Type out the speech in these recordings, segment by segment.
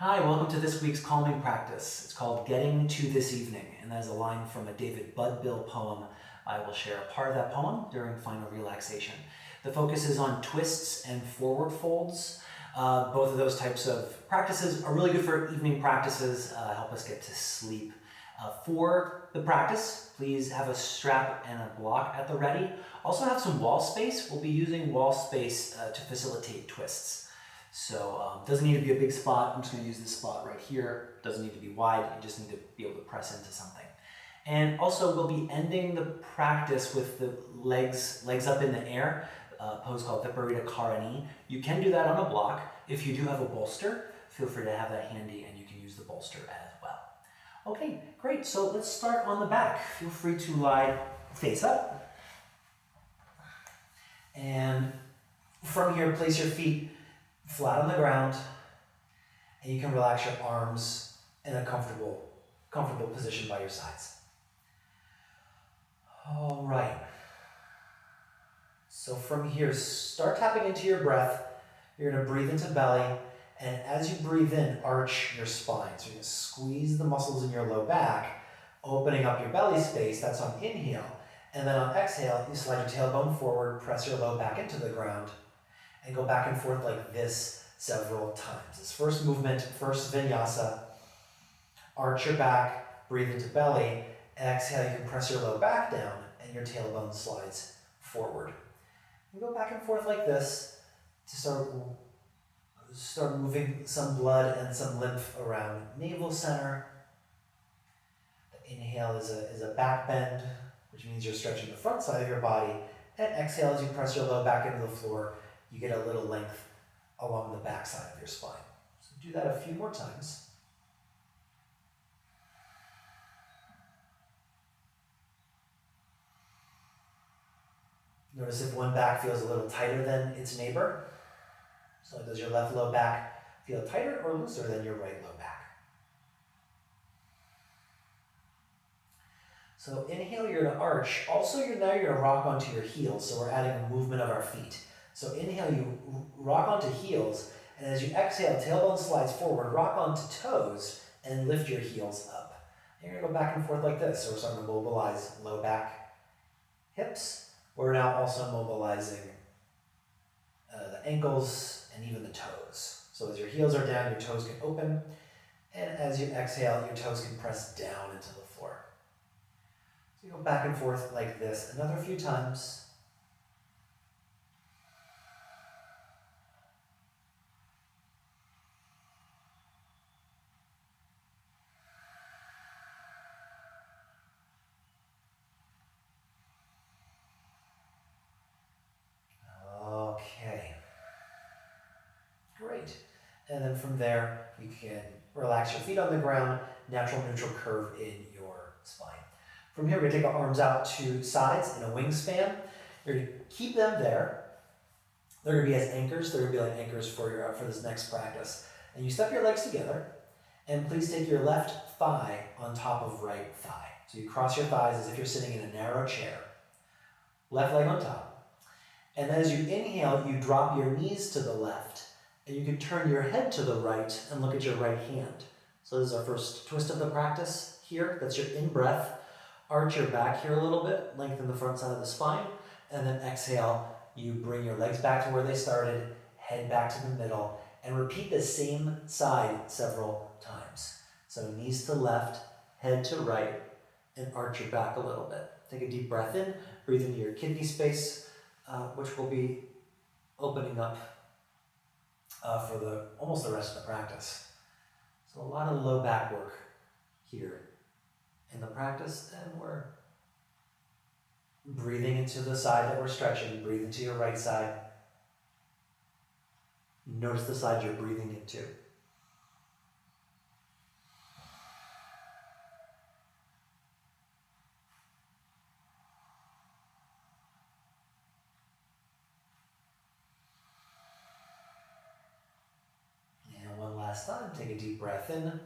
Hi, welcome to this week's calming practice. It's called Getting to This Evening, and that is a line from a David Budwell poem. I will share a part of that poem during final relaxation. The focus is on twists and forward folds. Both of those types of practices are really good for evening practices, help us get to sleep. For the practice, please have a strap and a block at the ready. Also have some wall space. We'll be using wall space to facilitate twists. So doesn't need to be a big spot. I'm just going to use this spot right here. Doesn't need to be wide. You just need to be able to press into something. And also we'll be ending the practice with the legs up in the air, a pose called Viparita Karani. You can do that on a block. If you do have a bolster, feel free to have that handy and you can use the bolster as well. Okay, great. So let's start on the back. Feel free to lie face up. And from here, place your feet flat on the ground, and you can relax your arms in a comfortable position by your sides. All right. So from here, start tapping into your breath. You're going to breathe into belly, and as you breathe in, arch your spine. So you're going to squeeze the muscles in your low back, opening up your belly space. That's on inhale. And then on exhale, you slide your tailbone forward, press your low back into the ground, and go back and forth like this several times. This first movement, first vinyasa, arch your back, breathe into belly, exhale, you can press your low back down and your tailbone slides forward. You go back and forth like this to start moving some blood and some lymph around navel center. The inhale is a back bend, which means you're stretching the front side of your body, and exhale as you press your low back into the floor. You get a little length along the back side of your spine. So do that a few more times. Notice if one back feels a little tighter than its neighbor. So does your left low back feel tighter or looser than your right low back? So inhale, you're going to arch. Also, now you're going to rock onto your heels. So we're adding a movement of our feet. So inhale, you rock onto heels, and as you exhale, tailbone slides forward, rock onto toes, and lift your heels up. And you're going to go back and forth like this. So we're starting to mobilize low back, hips. We're now also mobilizing the ankles and even the toes. So as your heels are down, your toes can open, and as you exhale, your toes can press down into the floor. So you go back and forth like this another few times. Okay, great. And then from there, you can relax your feet on the ground, natural neutral curve in your spine. From here, we're going to take our arms out to sides in a wingspan. You're going to keep them there. They're going to be as anchors. They're going to be like anchors for this next practice. And you step your legs together, and please take your left thigh on top of right thigh. So you cross your thighs as if you're sitting in a narrow chair. Left leg on top. And then as you inhale, you drop your knees to the left, and you can turn your head to the right and look at your right hand. So this is our first twist of the practice here. That's your in-breath. Arch your back here a little bit, lengthen the front side of the spine, and then exhale, you bring your legs back to where they started, head back to the middle, and repeat the same side several times. So knees to left, head to right, and arch your back a little bit. Take a deep breath in, breathe into your kidney space, which will be opening up for almost the rest of the practice. So a lot of low back work here in the practice, and we're breathing into the side that we're stretching. Breathe into your right side. Notice the side you're breathing into. And one last time, take a deep breath in.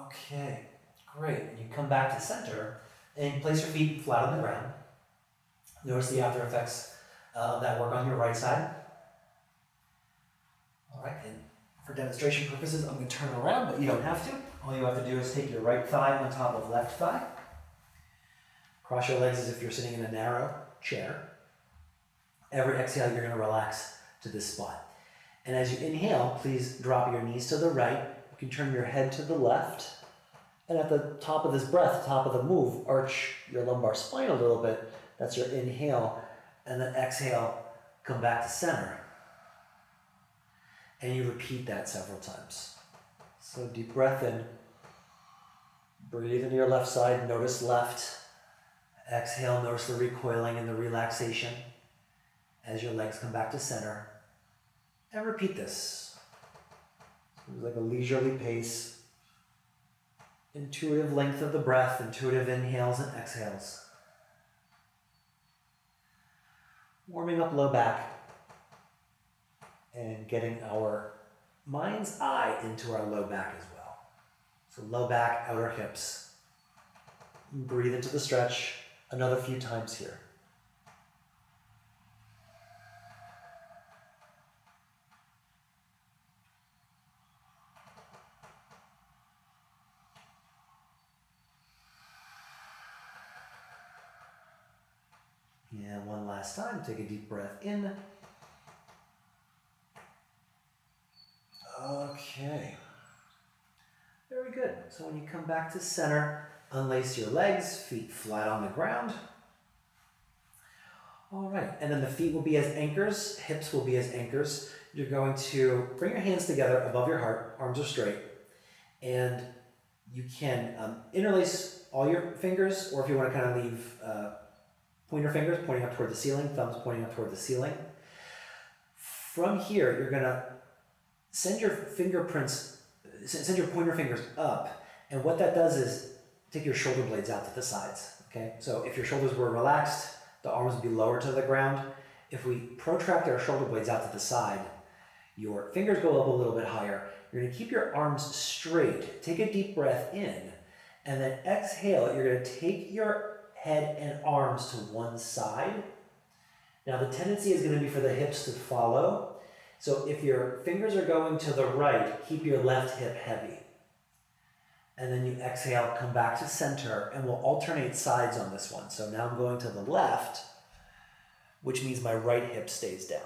Okay, great. And you come back to center and place your feet flat on the ground. Notice the after effects of that work on your right side. For demonstration purposes, I'm going to turn around, but you don't have to. All you have to do is take your right thigh on top of left thigh. Cross your legs as if you're sitting in a narrow chair. Every exhale, you're going to relax to this spot. And as you inhale, please drop your knees to the right. You can turn your head to the left. And at the top of this breath, top of the move, arch your lumbar spine a little bit. That's your inhale. And then exhale, come back to center. And you repeat that several times. So deep breath in. Breathe into your left side, notice left. Exhale, notice the recoiling and the relaxation as your legs come back to center. And repeat this. It's like a leisurely pace. Intuitive length of the breath, intuitive inhales and exhales. Warming up low back and getting our mind's eye into our low back as well. So low back, outer hips. Breathe into the stretch another few times here. And one last time, take a deep breath in. Okay. Very good. So when you come back to center, unlace your legs, feet flat on the ground. All right, and then the feet will be as anchors, hips will be as anchors. You're going to bring your hands together above your heart, arms are straight, and you can interlace all your fingers, or if you want to kind of leave pointer fingers pointing up toward the ceiling, thumbs pointing up toward the ceiling. From here, you're going to send your pointer fingers up, and what that does is take your shoulder blades out to the sides, okay? So if your shoulders were relaxed, the arms would be lower to the ground. If we protract our shoulder blades out to the side, your fingers go up a little bit higher. You're going to keep your arms straight. Take a deep breath in, and then exhale. You're going to take your head and arms to one side. Now the tendency is going to be for the hips to follow. So if your fingers are going to the right, keep your left hip heavy. And then you exhale, come back to center, and we'll alternate sides on this one. So now I'm going to the left, which means my right hip stays down.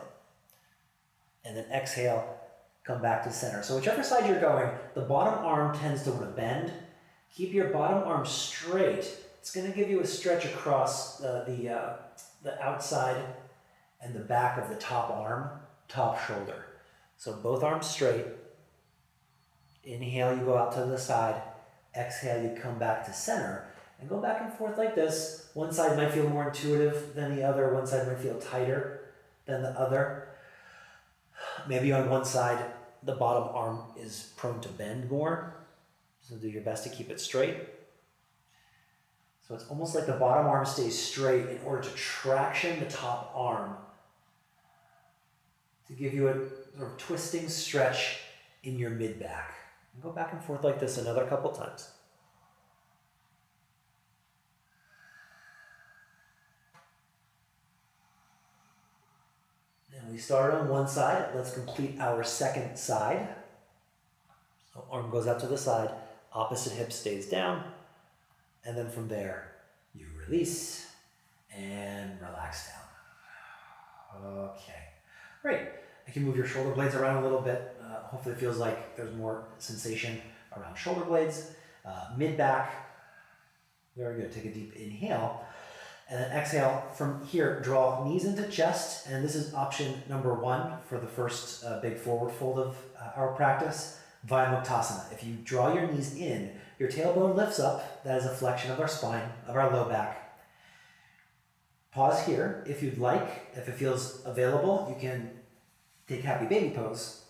And then exhale, come back to center. So whichever side you're going, the bottom arm tends to want to bend. Keep your bottom arm straight. It's going to give you a stretch across the outside and the back of the top arm, top shoulder. So both arms straight. Inhale, you go out to the side. Exhale, you come back to center. And go back and forth like this. One side might feel more intuitive than the other. One side might feel tighter than the other. Maybe on one side, the bottom arm is prone to bend more. So do your best to keep it straight. So it's almost like the bottom arm stays straight in order to traction the top arm to give you a sort of twisting stretch in your mid-back. And go back and forth like this another couple times. And we started on one side. Let's complete our second side. So arm goes out to the side, opposite hip stays down. And then from there, you release and relax down. Okay, great. You can move your shoulder blades around a little bit. Hopefully it feels like there's more sensation around shoulder blades. Mid-back, very good. Take a deep inhale. And then exhale. From here, draw knees into chest. And this is option number 1 for the first big forward fold of our practice. Vayamuktasana. If you draw your knees in, your tailbone lifts up. That is a flexion of our spine, of our low back. Pause here if you'd like. If it feels available, you can take happy baby pose,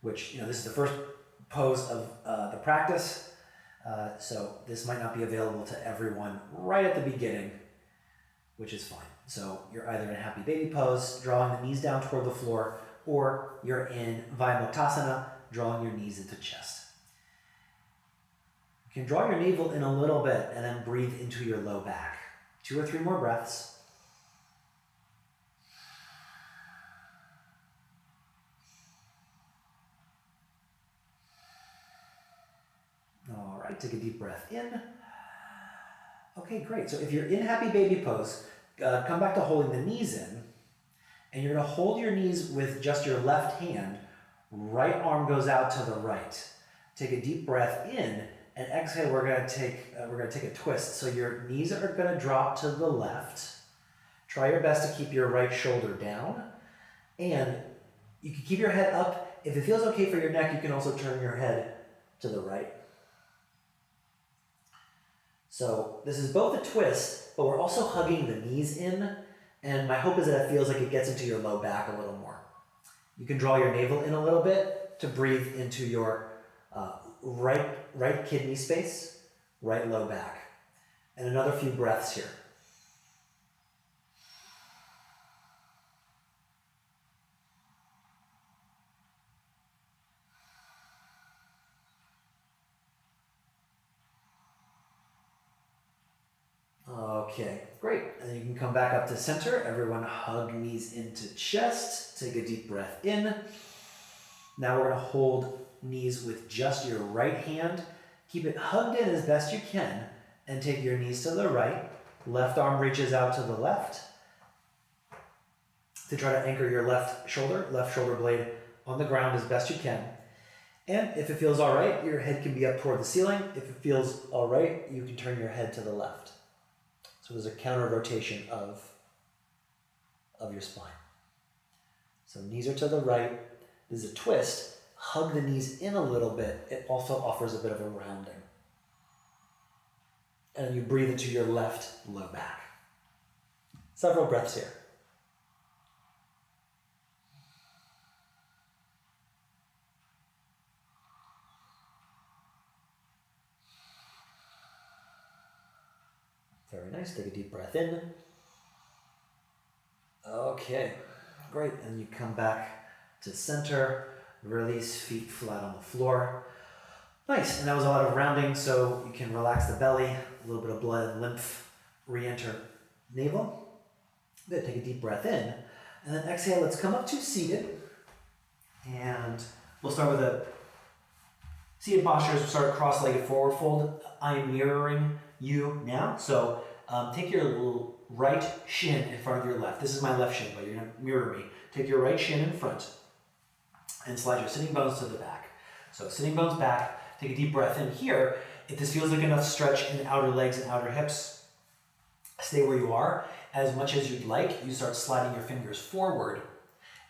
which, this is the first pose of the practice. So this might not be available to everyone right at the beginning, which is fine. So you're either in happy baby pose, drawing the knees down toward the floor, or you're in Vayamuktasana, drawing your knees into chest. You can draw your navel in a little bit and then breathe into your low back. 2 or 3 more breaths. right, take a deep breath in. Okay, great. So if you're in happy baby pose, come back to holding the knees in, and you're gonna hold your knees with just your left hand. Right arm goes out to the right. Take a deep breath in, and exhale, we're gonna take a twist. So your knees are gonna drop to the left. Try your best to keep your right shoulder down, and you can keep your head up. If it feels okay for your neck, you can also turn your head to the right. So this is both a twist, but we're also hugging the knees in, and my hope is that it feels like it gets into your low back a little more. You can draw your navel in a little bit to breathe into your right kidney space, right low back. And another few breaths here. Okay, great. And then you can come back up to center. Everyone hug knees into chest. Take a deep breath in. Now we're going to hold knees with just your right hand. Keep it hugged in as best you can, and take your knees to the right. Left arm reaches out to the left to try to anchor your left shoulder blade on the ground as best you can. And if it feels all right, your head can be up toward the ceiling. If it feels all right, you can turn your head to the left. So there's a counter rotation of your spine. So knees are to the right. There's a twist. Hug the knees in a little bit. It also offers a bit of a rounding. And you breathe into your left low back. Several breaths here. Very nice. Take a deep breath in. Okay, great. And you come back to center. Release, feet flat on the floor. Nice. And that was a lot of rounding, so you can relax the belly. A little bit of blood and lymph re-enter navel. Good. Take a deep breath in. And then exhale. Let's come up to seated. And we'll start with a seated posture. We'll start cross-legged forward fold. I am mirroring you now. So take your little right shin in front of your left. This is my left shin, but you're going to mirror me. Take your right shin in front and slide your sitting bones to the back. So sitting bones back. Take a deep breath in here. If this feels like enough stretch in the outer legs and outer hips, stay where you are. As much as you'd like, you start sliding your fingers forward.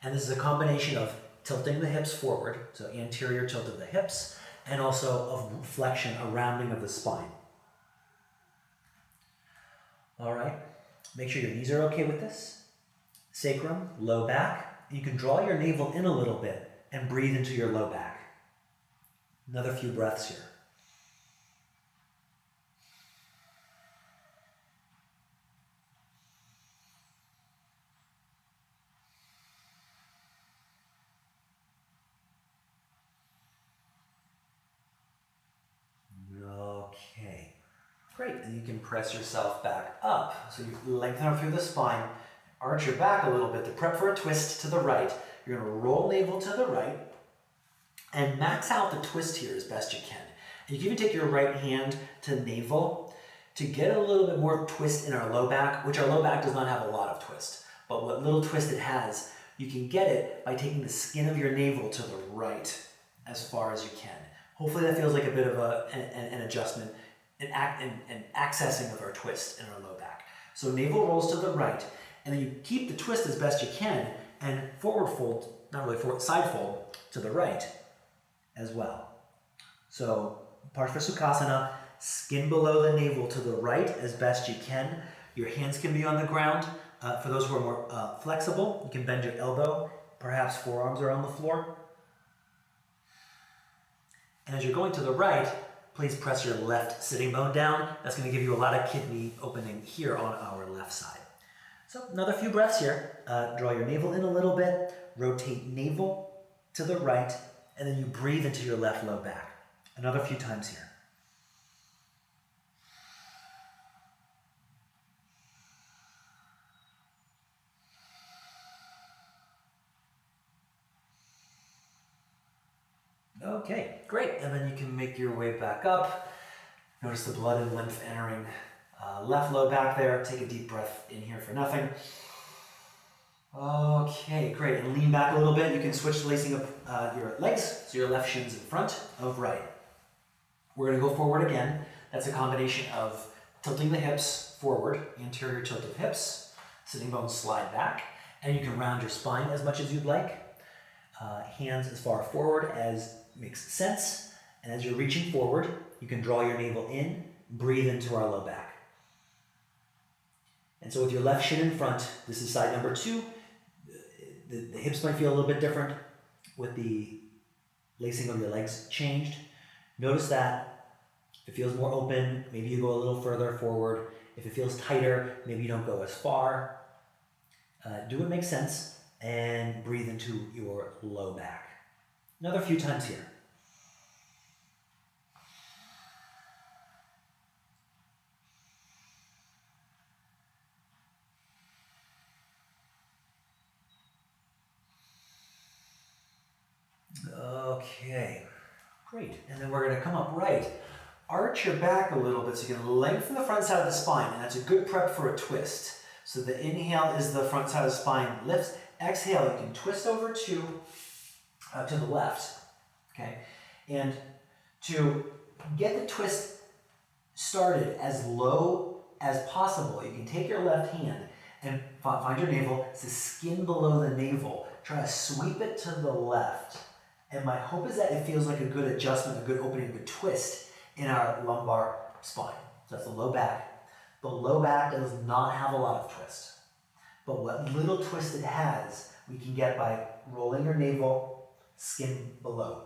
And this is a combination of tilting the hips forward, so anterior tilt of the hips, and also of flexion, a rounding of the spine. All right, make sure your knees are okay with this. Sacrum, low back. You can draw your navel in a little bit and breathe into your low back. Another few breaths here. Okay, great. And you can press yourself back up. So you lengthen up through the spine, arch your back a little bit to prep for a twist to the right. You're going to roll navel to the right and max out the twist here as best you can. And you can even take your right hand to navel to get a little bit more twist in our low back, which our low back does not have a lot of twist. But what little twist it has, you can get it by taking the skin of your navel to the right as far as you can. Hopefully that feels like a bit of an adjustment, an accessing of our twist in our low back. So navel rolls to the right, and then you keep the twist as best you can, and forward fold, not really forward, side fold to the right as well. So Parshvasukasana, skin below the navel to the right as best you can. Your hands can be on the ground. For those who are more flexible, you can bend your elbow. Perhaps forearms are on the floor. And as you're going to the right, please press your left sitting bone down. That's going to give you a lot of kidney opening here on our left side. So another few breaths here. Draw your navel in a little bit. Rotate navel to the right. And then you breathe into your left low back. Another few times here. Okay, great. And then you can make your way back up. Notice the blood and lymph entering left low back there. Take a deep breath in here for nothing. Okay, great. And lean back a little bit. You can switch to lacing up your legs, so your left shin's in front of right. We're going to go forward again. That's a combination of tilting the hips forward, anterior tilt of hips, sitting bones slide back, and you can round your spine as much as you'd like. Hands as far forward as makes sense. And as you're reaching forward, you can draw your navel in, breathe into our low back. And so with your left shin in front, this is side number 2. The hips might feel a little bit different with the lacing of your legs changed. Notice that if it feels more open, maybe you go a little further forward. If it feels tighter, maybe you don't go as far. Do what makes sense and breathe into your low back. Another few times here. Okay, great. And then we're going to come up right. Arch your back a little bit so you can lengthen the front side of the spine, and that's a good prep for a twist. So the inhale is the front side of the spine lifts. Exhale, you can twist over to the left, okay? And to get the twist started as low as possible, you can take your left hand and find your navel. It's the skin below the navel. Try to sweep it to the left. And my hope is that it feels like a good adjustment, a good opening, a good twist in our lumbar spine. So that's the low back. The low back does not have a lot of twist. But what little twist it has, we can get by rolling your navel, skin below.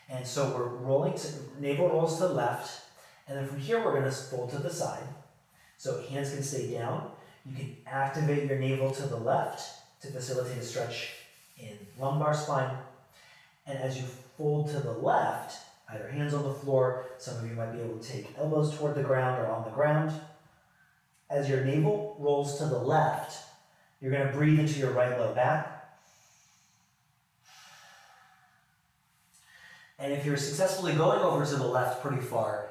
And so we're rolling, navel rolls to the left, and then from here we're going to fold to the side. So hands can stay down. You can activate your navel to the left to facilitate a stretch in lumbar spine. And as you fold to the left, either hands on the floor, some of you might be able to take elbows toward the ground or on the ground. As your navel rolls to the left, you're going to breathe into your right low back. And if you're successfully going over to the left pretty far,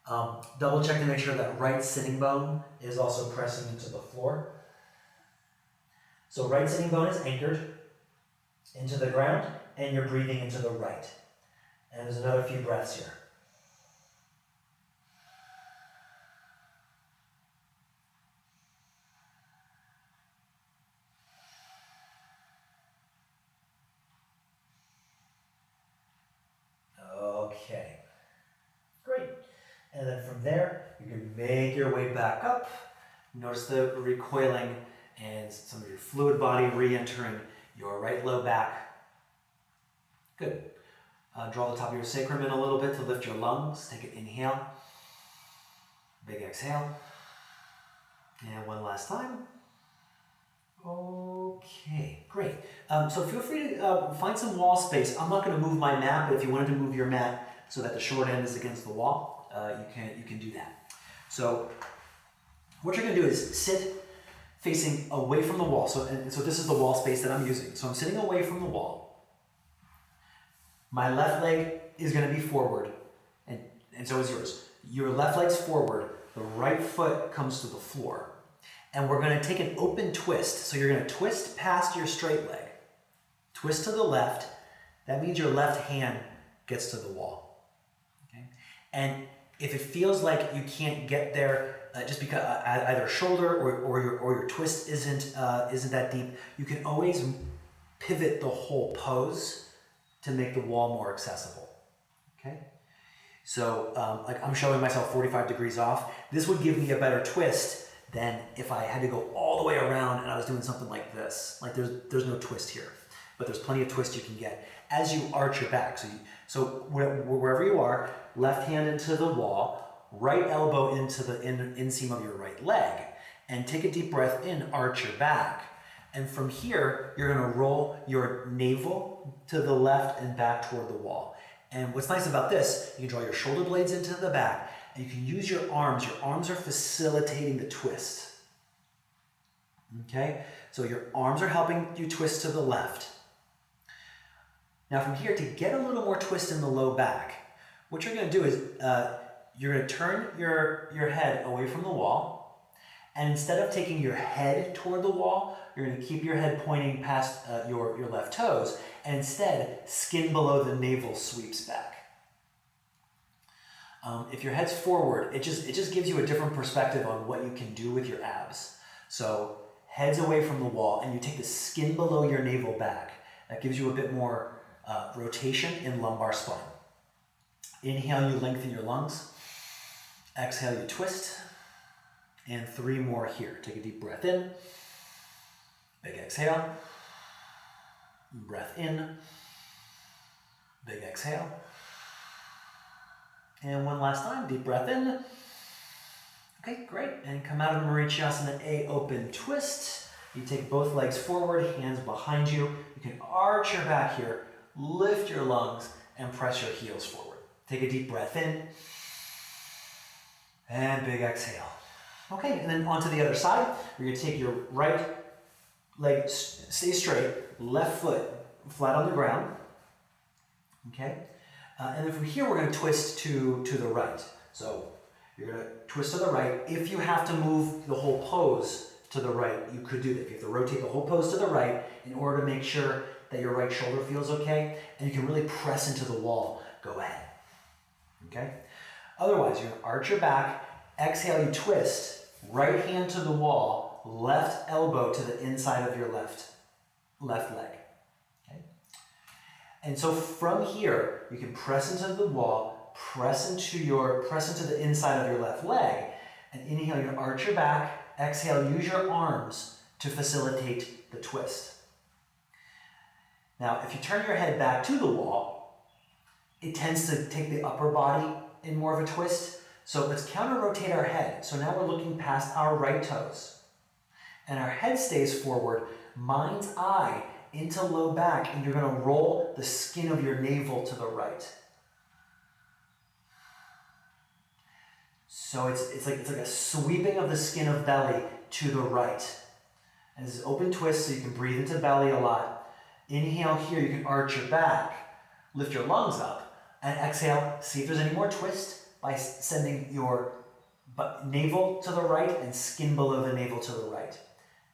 double check to make sure that right sitting bone is also pressing into the floor. So right sitting bone is anchored into the ground, and you're breathing into the right. And there's another few breaths here. Okay, great. And then from there, you can make your way back up. Notice the recoiling and some of your fluid body re-entering your right low back. Good. Draw the top of your sacrum in a little bit to lift your lungs. Take an inhale. Big exhale. And one last time. Okay, great. So feel free to find some wall space. I'm not going to move my mat, but if you wanted to move your mat so that the short end is against the wall, you can do that. So what you're going to do is sit facing away from the wall. So this is the wall space that I'm using. So I'm sitting away from the wall. My left leg is going to be forward, and so is yours. Your left leg's forward, the right foot comes to the floor. And we're going to take an open twist. So you're going to twist past your straight leg. Twist to the left. That means your left hand gets to the wall. Okay? And if it feels like you can't get there just because either shoulder or your twist isn't that deep, you can always pivot the whole pose to make the wall more accessible. Okay? So like I'm showing myself 45 degrees off. This would give me a better twist than if I had to go all the way around and I was doing something like this. Like there's no twist here, but there's plenty of twist you can get as you arch your back. So wherever you are, left hand into the wall, right elbow into the inseam of your right leg, and take a deep breath in, arch your back. And from here, you're gonna roll your navel to the left and back toward the wall. And what's nice about this, you can draw your shoulder blades into the back, and you can use your arms. Your arms are facilitating the twist. Okay? So your arms are helping you twist to the left. Now from here, to get a little more twist in the low back, what you're going to do is you're going to turn your head away from the wall, and instead of taking your head toward the wall, you're going to keep your head pointing past your left toes, and instead, skin below the navel sweeps back. If your head's forward, it just gives you a different perspective on what you can do with your abs. So head's away from the wall, and you take the skin below your navel back. That gives you a bit more rotation in lumbar spine. Inhale, you lengthen your lungs. Exhale, you twist. And 3 more here. Take a deep breath in. Big exhale. Breath in. Big exhale. And one last time, deep breath in. Okay, great. And come out of Marichyasana A, open twist. You take both legs forward, hands behind you. You can arch your back here, lift your lungs, and press your heels forward. Take a deep breath in. And big exhale. Okay, and then onto the other side. You're going to take your right leg, stay straight, left foot flat on the ground. Okay? And then from here, we're going to twist to the right. So you're going to twist to the right. If you have to move the whole pose to the right, you could do that. If you have to rotate the whole pose to the right in order to make sure that your right shoulder feels okay, and you can really press into the wall, go ahead. Okay? Otherwise, you're going to arch your back, exhale, you twist, right hand to the wall, left elbow to the inside of your left leg. And so from here, you can press into the wall, press into the inside of your left leg, and inhale, you're gonna arch your back, exhale, use your arms to facilitate the twist. Now, if you turn your head back to the wall, it tends to take the upper body in more of a twist. So let's counter-rotate our head. So now we're looking past our right toes. And our head stays forward, mind's eye into low back, and you're going to roll the skin of your navel to the right. So it's like a sweeping of the skin of belly to the right. And this is open twist, so you can breathe into belly a lot. Inhale here, you can arch your back, lift your lungs up, and exhale, see if there's any more twist by sending your navel to the right and skin below the navel to the right.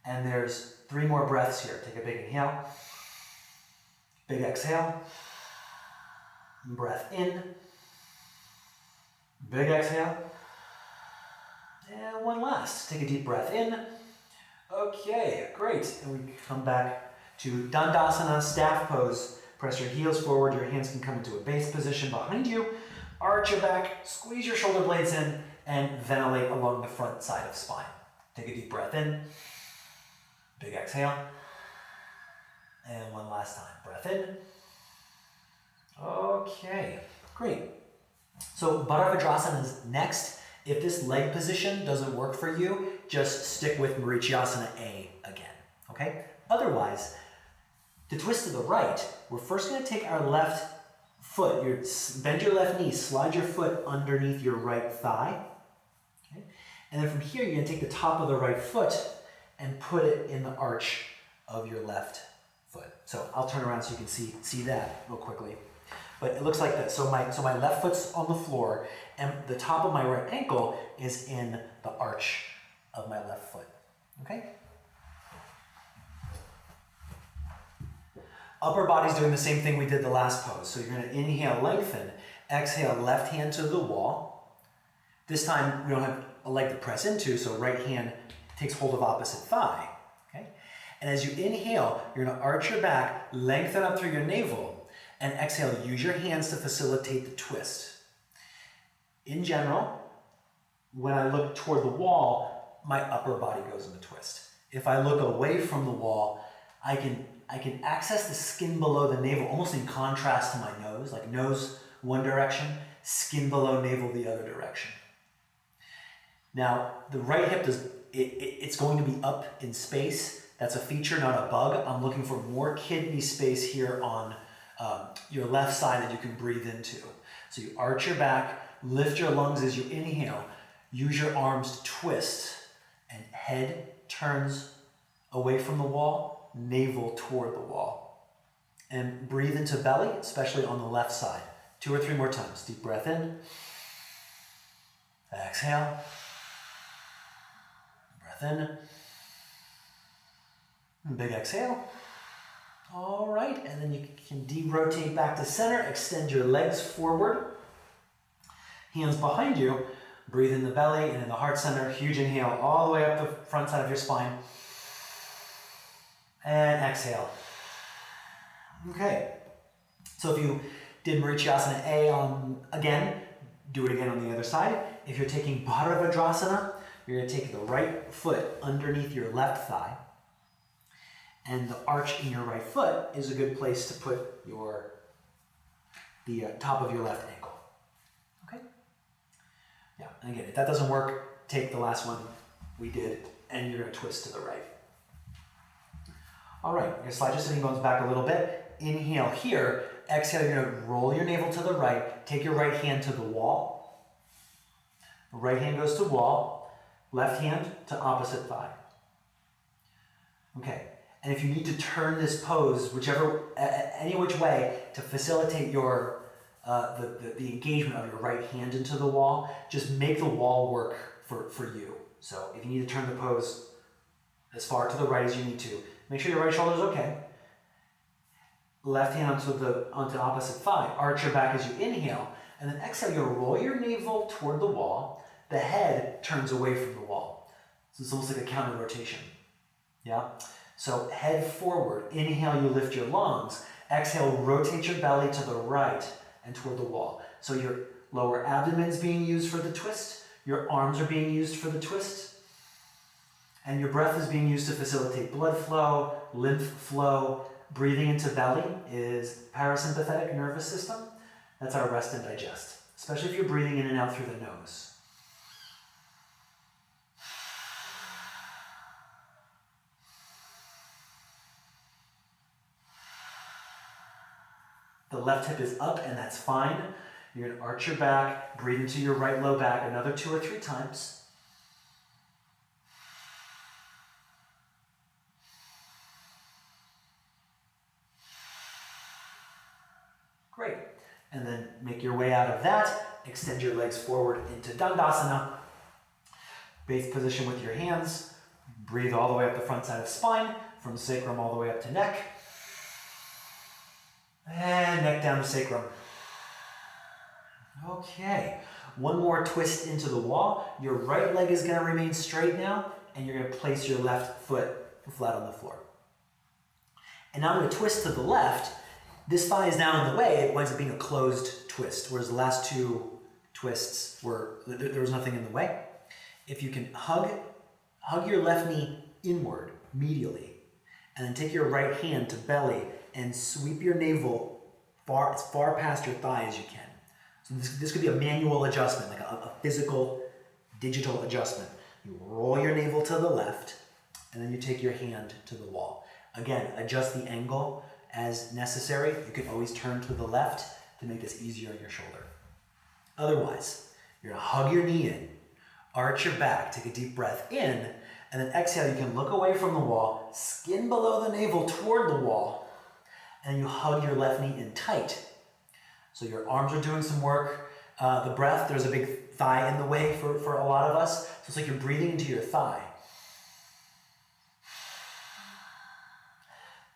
And there's 3 more breaths here. Take a big inhale, big exhale, breath in, big exhale, and one last. Take a deep breath in. Okay, great. And we come back to Dandasana, staff pose. Press your heels forward. Your hands can come into a base position behind you. Arch your back, squeeze your shoulder blades in, and ventilate along the front side of spine. Take a deep breath in. Big exhale. And one last time. Breath in. Okay, great. So Baddha Vajrasana is next. If this leg position doesn't work for you, just stick with Marichyasana A again, okay? Otherwise, to twist to the right, we're first going to take our left foot, bend your left knee, slide your foot underneath your right thigh, okay? And then from here, you're going to take the top of the right foot and put it in the arch of your left foot. So I'll turn around so you can see that real quickly. But it looks like this. So my left foot's on the floor, and the top of my right ankle is in the arch of my left foot. Okay? Upper body's doing the same thing we did the last pose. So you're going to inhale, lengthen, exhale, left hand to the wall. This time we don't have a leg to press into, so right hand takes hold of opposite thigh. Okay? And as you inhale, you're going to arch your back, lengthen up through your navel, and exhale, use your hands to facilitate the twist. In general, when I look toward the wall, my upper body goes in the twist. If I look away from the wall, I can access the skin below the navel, almost in contrast to my nose, like nose one direction, skin below navel the other direction. Now, the right hip it's going to be up in space. That's a feature, not a bug. I'm looking for more kidney space here on your left side that you can breathe into. So you arch your back, lift your lungs as you inhale, use your arms to twist, and head turns away from the wall, navel toward the wall. And breathe into belly, especially on the left side. 2 or 3 more times. Deep breath in. Exhale. Breath in. Big exhale. All right, and then you can de-rotate back to center, extend your legs forward. Hands behind you, breathe in the belly and in the heart center. Huge inhale all the way up the front side of your spine. And exhale. Okay, so if you did Marichasana A again, do it again on the other side. If you're taking Bhadravadrasana, you're going to take the right foot underneath your left thigh. And the arch in your right foot is a good place to put the top of your left ankle. Okay? Yeah, and again, if that doesn't work, take the last one we did, and you're going to twist to the right. All right, you're going to slide your sitting bones back a little bit. Inhale here. Exhale, you're going to roll your navel to the right. Take your right hand to the wall. Right hand goes to wall. Left hand to opposite thigh. Okay. And if you need to turn this pose, any which way, to facilitate your the engagement of your right hand into the wall, just make the wall work for you. So if you need to turn the pose as far to the right as you need to, make sure your right shoulder is okay. Left hand onto opposite thigh. Arch your back as you inhale, and then exhale. You'll roll your navel toward the wall. The head turns away from the wall. So it's almost like a counter rotation. Yeah. So head forward, inhale, you lift your lungs. Exhale, rotate your belly to the right and toward the wall. So your lower abdomen is being used for the twist, your arms are being used for the twist, and your breath is being used to facilitate blood flow, lymph flow. Breathing into belly is parasympathetic nervous system. That's our rest and digest, especially if you're breathing in and out through the nose. The left hip is up, and that's fine. You're going to arch your back, breathe into your right low back another 2 or 3 times. Great. And then make your way out of that. Extend your legs forward into Dandasana. Base position with your hands. Breathe all the way up the front side of spine, from sacrum all the way up to neck. And neck down to sacrum. Okay, one more twist into the wall. Your right leg is going to remain straight now, and you're going to place your left foot flat on the floor. And now I'm going to twist to the left. This thigh is now in the way. It winds up being a closed twist, whereas the last 2 twists there was nothing in the way. If you can hug your left knee inward, medially, and then take your right hand to belly and sweep your navel as far past your thigh as you can. So this could be a manual adjustment, like a physical, digital adjustment. You roll your navel to the left, and then you take your hand to the wall. Again, adjust the angle as necessary. You can always turn to the left to make this easier on your shoulder. Otherwise, you're gonna hug your knee in, arch your back, take a deep breath in, and then exhale. You can look away from the wall, skin below the navel toward the wall, and you hug your left knee in tight. So your arms are doing some work. The breath, there's a big thigh in the way for a lot of us. So it's like you're breathing into your thigh.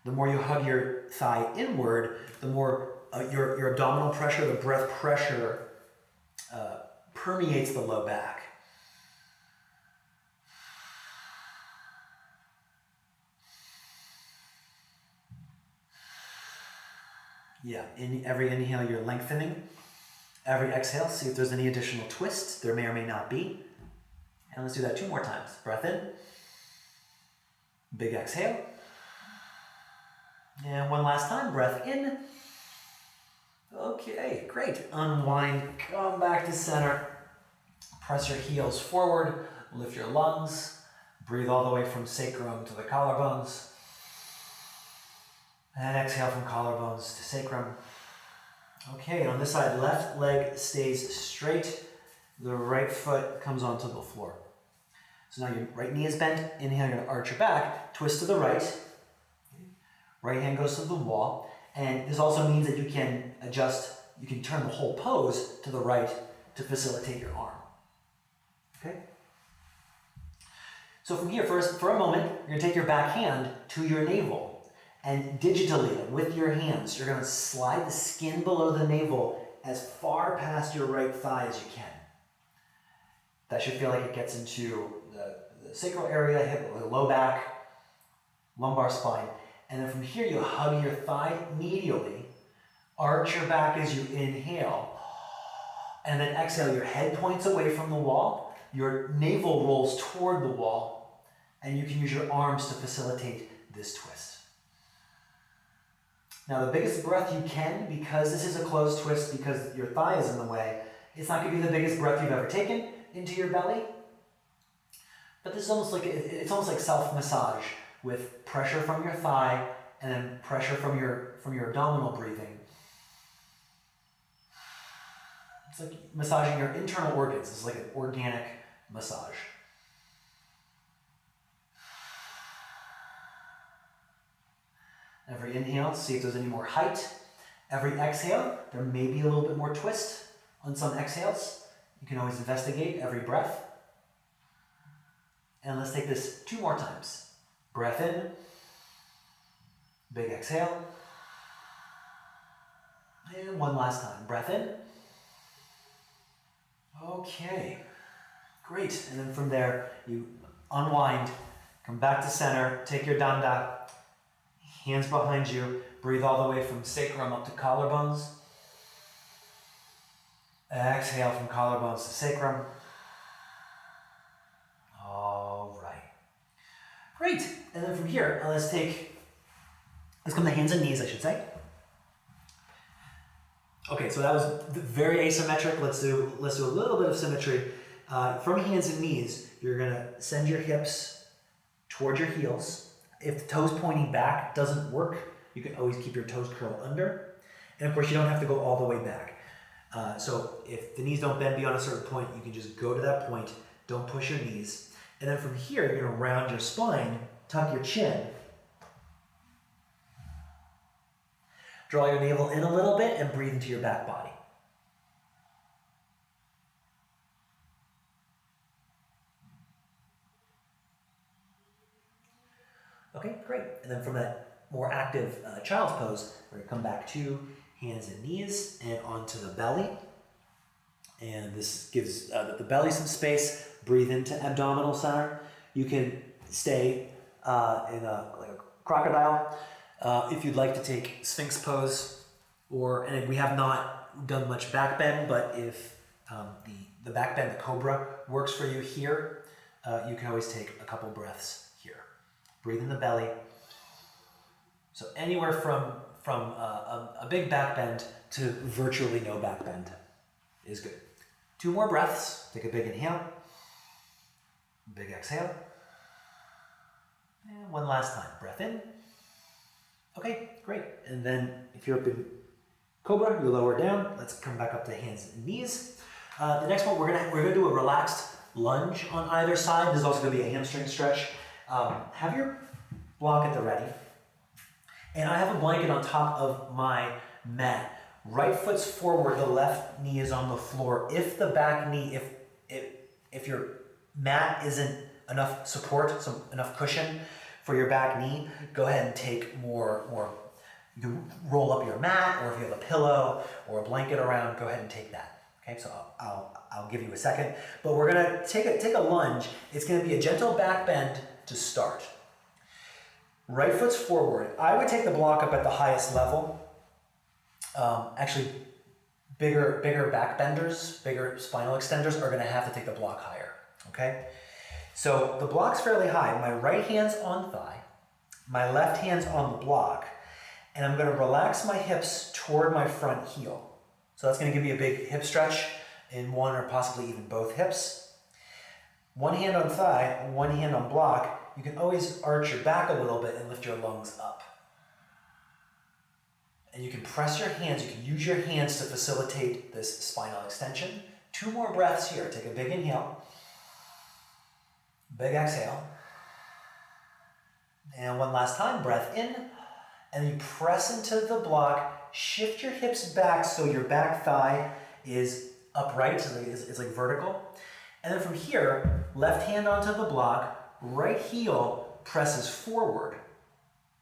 The more you hug your thigh inward, the more your abdominal pressure, the breath pressure permeates the low back. Yeah, every inhale you're lengthening. Every exhale, see if there's any additional twists. There may or may not be. And let's do that 2 more times. Breath in. Big exhale. And one last time, breath in. Okay, great. Unwind, come back to center. Press your heels forward, lift your lungs. Breathe all the way from sacrum to the collarbones. And exhale from collarbones to sacrum. Okay, on this side, left leg stays straight. The right foot comes onto the floor. So now your right knee is bent. Inhale, you're going to arch your back. Twist to the right. Right hand goes to the wall. And this also means that you can adjust, you can turn the whole pose to the right to facilitate your arm. Okay? So from here, for a moment, you're gonna take your back hand to your navel and digitally, with your hands, you're gonna slide the skin below the navel as far past your right thigh as you can. That should feel like it gets into the sacral area, hip, the low back, lumbar spine. And then from here, you hug your thigh medially, arch your back as you inhale, and then exhale. Your head points away from the wall, your navel rolls toward the wall, and you can use your arms to facilitate this twist. Now the biggest breath you can, because this is a closed twist, because your thigh is in the way, it's not going to be the biggest breath you've ever taken into your belly, but this is almost like, it's almost like self-massage with pressure from your thigh and then pressure from your abdominal breathing. It's like massaging your internal organs. It's like an organic massage. Every inhale, see if there's any more height. Every exhale, there may be a little bit more twist on some exhales. You can always investigate every breath. And let's take this 2 more times. Breath in, big exhale. And one last time, breath in. Okay, great. And then from there, you unwind, come back to center, take your danda, hands behind you, breathe all the way from sacrum up to collarbones. Exhale from collarbones to sacrum. All right. Great. And then from here, let's come to hands and knees, I should say. Okay, so that was very asymmetric. Let's do a little bit of symmetry. From hands and knees, you're gonna send your hips towards your heels. If the toes pointing back doesn't work, you can always keep your toes curled under. And of course, you don't have to go all the way back. So if the knees don't bend beyond a certain point, you can just go to that point. Don't push your knees. And then from here, you're gonna round your spine, tuck your chin. Draw your navel in a little bit and breathe into your back body. Okay, great. And then from that more active child's pose, we're gonna come back to hands and knees and onto the belly. And this gives the belly some space. Breathe into abdominal center. You can stay in like a crocodile. If you'd like to take Sphinx pose, and we have not done much back bend, but if the back bend, the cobra, works for you here, you can always take a couple breaths here. Breathe in the belly. So anywhere from a big back bend to virtually no back bend is good. 2 more breaths. Take a big inhale, big exhale, and one last time. Breath in. Okay, great. And then if you're up in cobra, you lower down. Let's come back up to hands and knees. The next one, we're gonna do a relaxed lunge on either side. This is also gonna be a hamstring stretch. Have your block at the ready. And I have a blanket on top of my mat. Right foot's forward, the left knee is on the floor. If the back knee, if your mat isn't enough support, enough cushion for your back knee, go ahead and take more. You can roll up your mat, or if you have a pillow or a blanket around, go ahead and take that. Okay, so I'll give you a second. But we're gonna take a lunge. It's gonna be a gentle back bend to start. Right foot's forward. I would take the block up at the highest level. Actually, bigger back benders, bigger spinal extenders are gonna have to take the block higher, okay? So the block's fairly high. My right hand's on thigh, my left hand's on the block, and I'm gonna relax my hips toward my front heel. So that's gonna give me a big hip stretch in one or possibly even both hips. One hand on thigh, one hand on block. You can always arch your back a little bit and lift your lungs up. And you can press your hands, you can use your hands to facilitate this spinal extension. 2 more breaths here. Take a big inhale, big exhale. And one last time, breath in, and you press into the block, shift your hips back so your back thigh is upright, so it's like vertical. And then from here, left hand onto the block, right heel presses forward.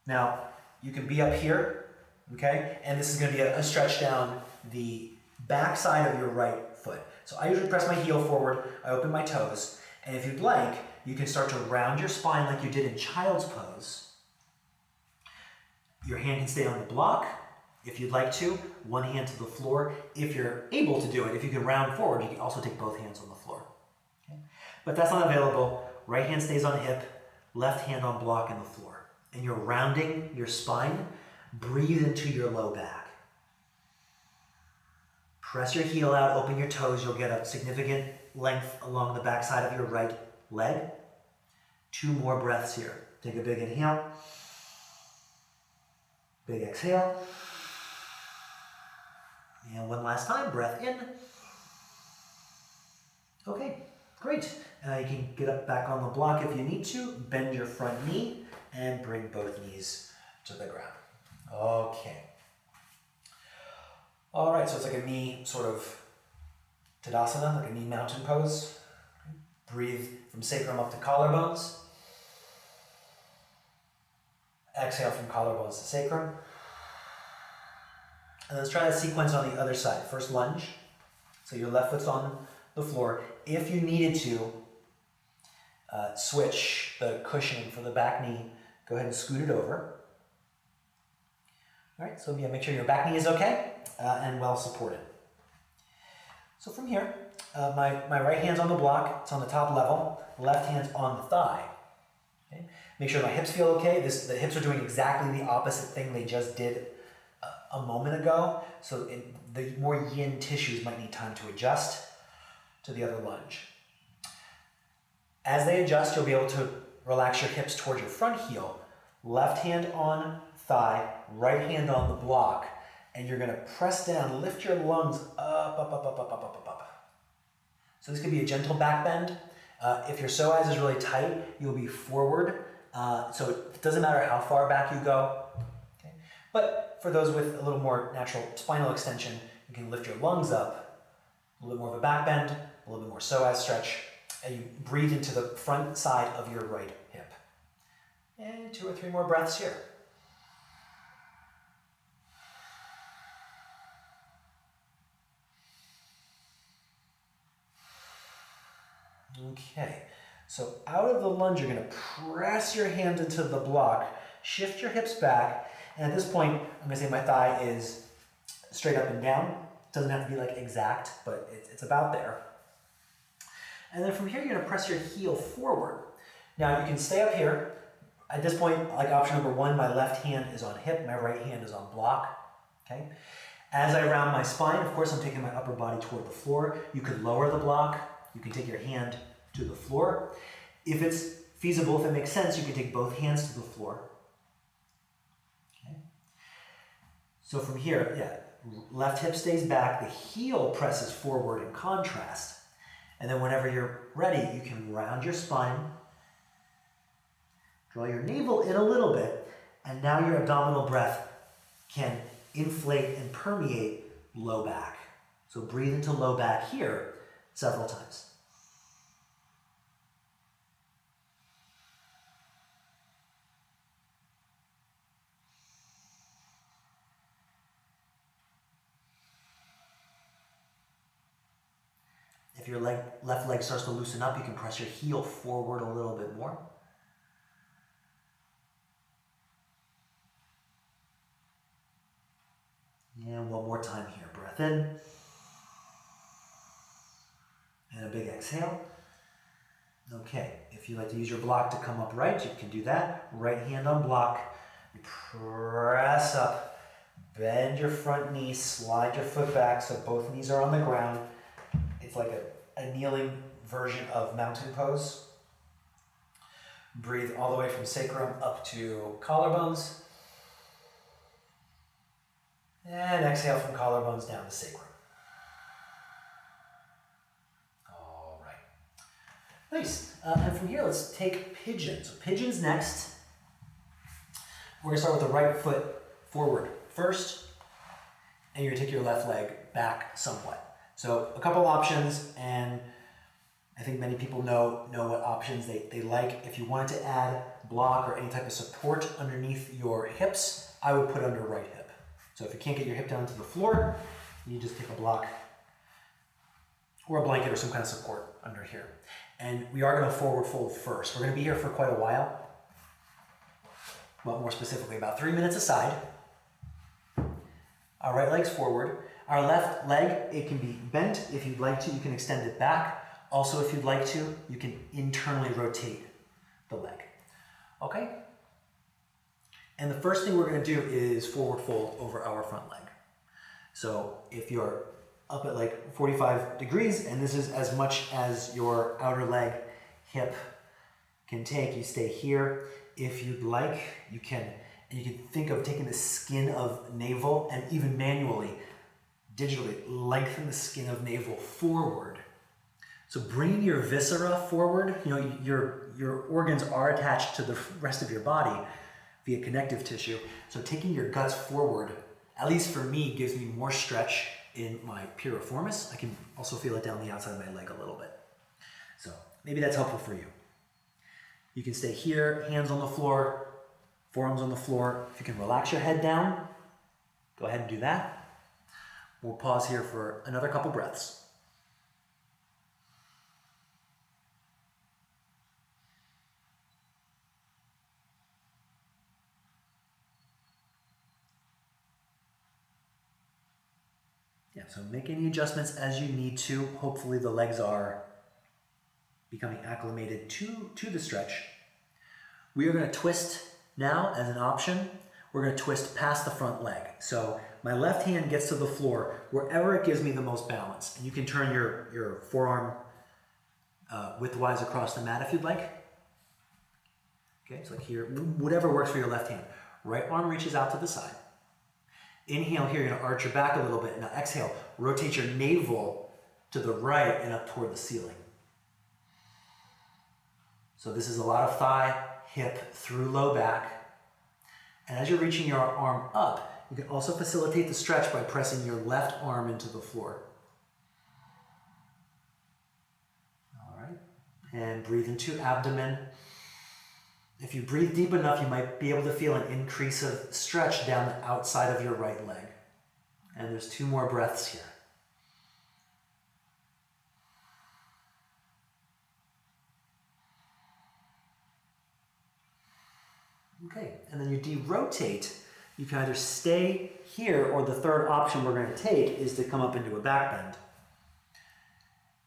Now, you can be up here, okay? And this is gonna be a stretch down the back side of your right foot. So I usually press my heel forward, I open my toes, and if you'd like, you can start to round your spine like you did in child's pose. Your hand can stay on the block, if you'd like to, one hand to the floor. If you're able to do it, if you can round forward, you can also take both hands on the floor. Okay? But if that's not available, right hand stays on hip, left hand on block and the floor. And you're rounding your spine, breathe into your low back. Press your heel out, open your toes, you'll get a significant length along the back side of your right leg. 2 more breaths here. Take a big inhale, big exhale. And one last time, breath in. Okay, great. You can get up back on the block if you need to, bend your front knee, and bring both knees to the ground. Okay. All right, so it's like a knee sort of Tadasana, like a knee mountain pose. Breathe from sacrum up to collarbones. Exhale from collarbones to sacrum. And let's try that sequence on the other side. First lunge. So your left foot's on the floor. If you needed to switch the cushioning for the back knee, go ahead and scoot it over. All right, so yeah, make sure your back knee is okay and well supported. So from here, my right hand's on the block, it's on the top level, left hand's on the thigh. Okay? Make sure my hips feel okay. The hips are doing exactly the opposite thing they just did a moment ago, so the more yin tissues might need time to adjust to the other lunge. As they adjust, you'll be able to relax your hips towards your front heel, left hand on thigh, right hand on the block, and you're gonna press down, lift your lungs up, up, up, up, up, up, up, up. So this could be a gentle back bend. If your psoas is really tight, you'll be forward, so it doesn't matter how far back you go. Okay? But for those with a little more natural spinal extension, you can lift your lungs up, a little bit more of a back bend, a little bit more psoas stretch, and you breathe into the front side of your right hip. And 2 or 3 more breaths here. Okay, so out of the lunge, you're going to press your hand into the block, shift your hips back, and at this point, I'm going to say my thigh is straight up and down. It doesn't have to be like exact, but it's about there. And then from here, you're going to press your heel forward. Now, you can stay up here. At this point, like option number 1, my left hand is on hip, my right hand is on block. Okay. As I round my spine, of course, I'm taking my upper body toward the floor. You could lower the block. You can take your hand to the floor. If it's feasible, if it makes sense, you can take both hands to the floor. Okay. So from here, left hip stays back, the heel presses forward in contrast. And then whenever you're ready, you can round your spine, draw your navel in a little bit, and now your abdominal breath can inflate and permeate low back. So breathe into low back here several times. If your left leg starts to loosen up, you can press your heel forward a little bit more. And one more time here. Breath in. And a big exhale. Okay, if you like to use your block to come upright, you can do that. Right hand on block. You press up. Bend your front knee. Slide your foot back so both knees are on the ground. It's like a kneeling version of mountain pose. Breathe all the way from sacrum up to collarbones. And exhale from collarbones down to sacrum. All right. Nice. And from here, let's take pigeon. So pigeon's next. We're going to start with the right foot forward first, and you're going to take your left leg back somewhat. So a couple options, and I think think many people know what options they like. If you wanted to add block or any type of support underneath your hips, I would put under right hip. So if you can't get your hip down to the floor, you just take a block or a blanket or some kind of support under here. And we are going to forward fold first. We're going to be here for quite a while. Well, more specifically, about 3 minutes aside. Our right leg's forward. Our left leg, it can be bent. If you'd like to, you can extend it back. Also, if you'd like to, you can internally rotate the leg. Okay? And the first thing we're going to do is forward fold over our front leg. So if you're up at like 45 degrees, and this is as much as your outer leg hip can take, you stay here. If you'd like, you can think of taking the skin of navel and even manually, digitally lengthen the skin of navel forward. So bringing your viscera forward, your organs are attached to the rest of your body via connective tissue. So taking your guts forward, at least for me, gives me more stretch in my piriformis. I can also feel it down the outside of my leg a little bit. So maybe that's helpful for you. You can stay here, hands on the floor, forearms on the floor. If you can relax your head down, go ahead and do that. We'll pause here for another couple breaths. Yeah, so make any adjustments as you need to. Hopefully the legs are becoming acclimated to the stretch. We are going to twist now as an option. We're going to twist past the front leg. So my left hand gets to the floor wherever it gives me the most balance. And you can turn your forearm widthwise across the mat if you'd like. Okay, so like here, whatever works for your left hand. Right arm reaches out to the side. Inhale here, you're going to arch your back a little bit. Now exhale, rotate your navel to the right and up toward the ceiling. So this is a lot of thigh, hip, through low back. And as you're reaching your arm up, you can also facilitate the stretch by pressing your left arm into the floor. All right. And breathe into abdomen. If you breathe deep enough, you might be able to feel an increase of stretch down the outside of your right leg. And there's 2 more breaths here. Okay, and then you de-rotate. You can either stay here, or the third option we're going to take is to come up into a back bend.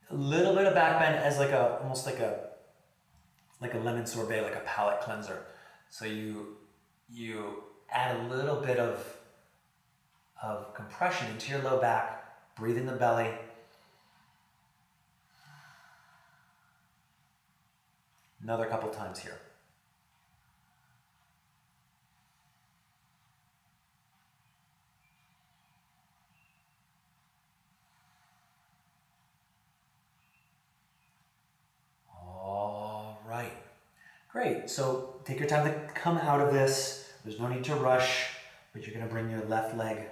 A little bit of back bend as almost like a lemon sorbet, like a palate cleanser. So you add a little bit of compression into your low back, breathe in the belly. Another couple times here. Right. Great. So take your time to come out of this. There's no need to rush, but you're going to bring your left leg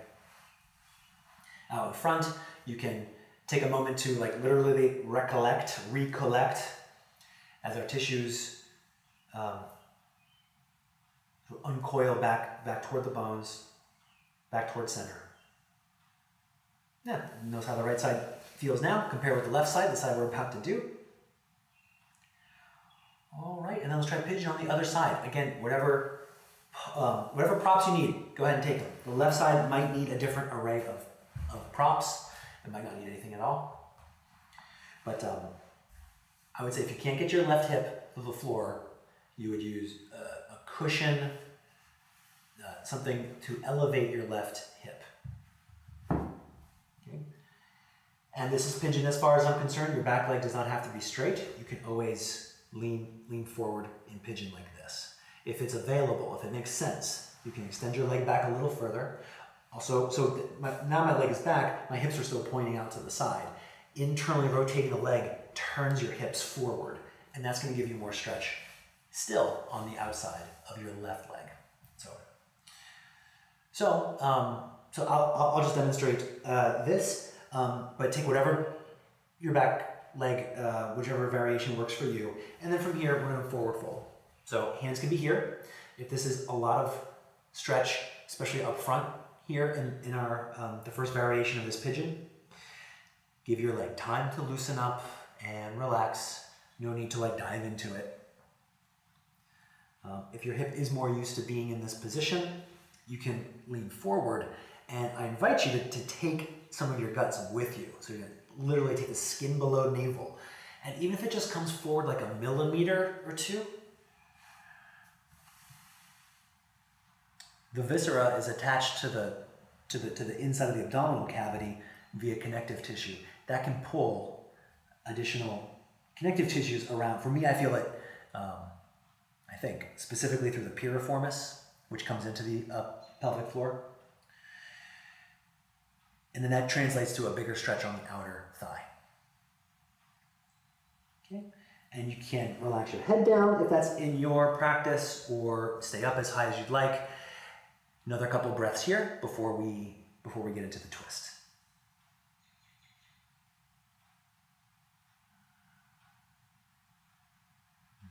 out in front. You can take a moment to literally recollect as our tissues uncoil back toward the bones, back toward center. Yeah, notice how the right side feels now. Compare with the left side, the side we're about to do. All right, and then let's try pigeon on the other side. Again, whatever props you need, go ahead and take them. The left side might need a different array of props. It might not need anything at all. But I would say if you can't get your left hip to the floor, you would use a cushion, something to elevate your left hip. Okay. And this is pigeon as far as I'm concerned. Your back leg does not have to be straight. You can always lean forward in pigeon like this. If it's available, if it makes sense, you can extend your leg back a little further. Also, now my leg is back, my hips are still pointing out to the side. Internally rotating the leg turns your hips forward, and that's going to give you more stretch still on the outside of your left leg. So I'll just demonstrate this, but take whatever your back leg, whichever variation works for you. And then from here, we're going to forward fold. So hands can be here. If this is a lot of stretch, especially up front here in our the first variation of this pigeon, give your leg time to loosen up and relax. No need to like dive into it. If your hip is more used to being in this position, you can lean forward, and I invite you to take some of your guts with you. So you're going to literally take the skin below navel, and even if it just comes forward like a millimeter or two, the viscera is attached to the inside of the abdominal cavity via connective tissue. That can pull additional connective tissues around. For me, I feel it, I think, specifically through the piriformis, which comes into the pelvic floor. And then that translates to a bigger stretch on the outer thigh. Okay. And you can relax your head down if that's in your practice, or stay up as high as you'd like. Another couple breaths here before we get into the twist.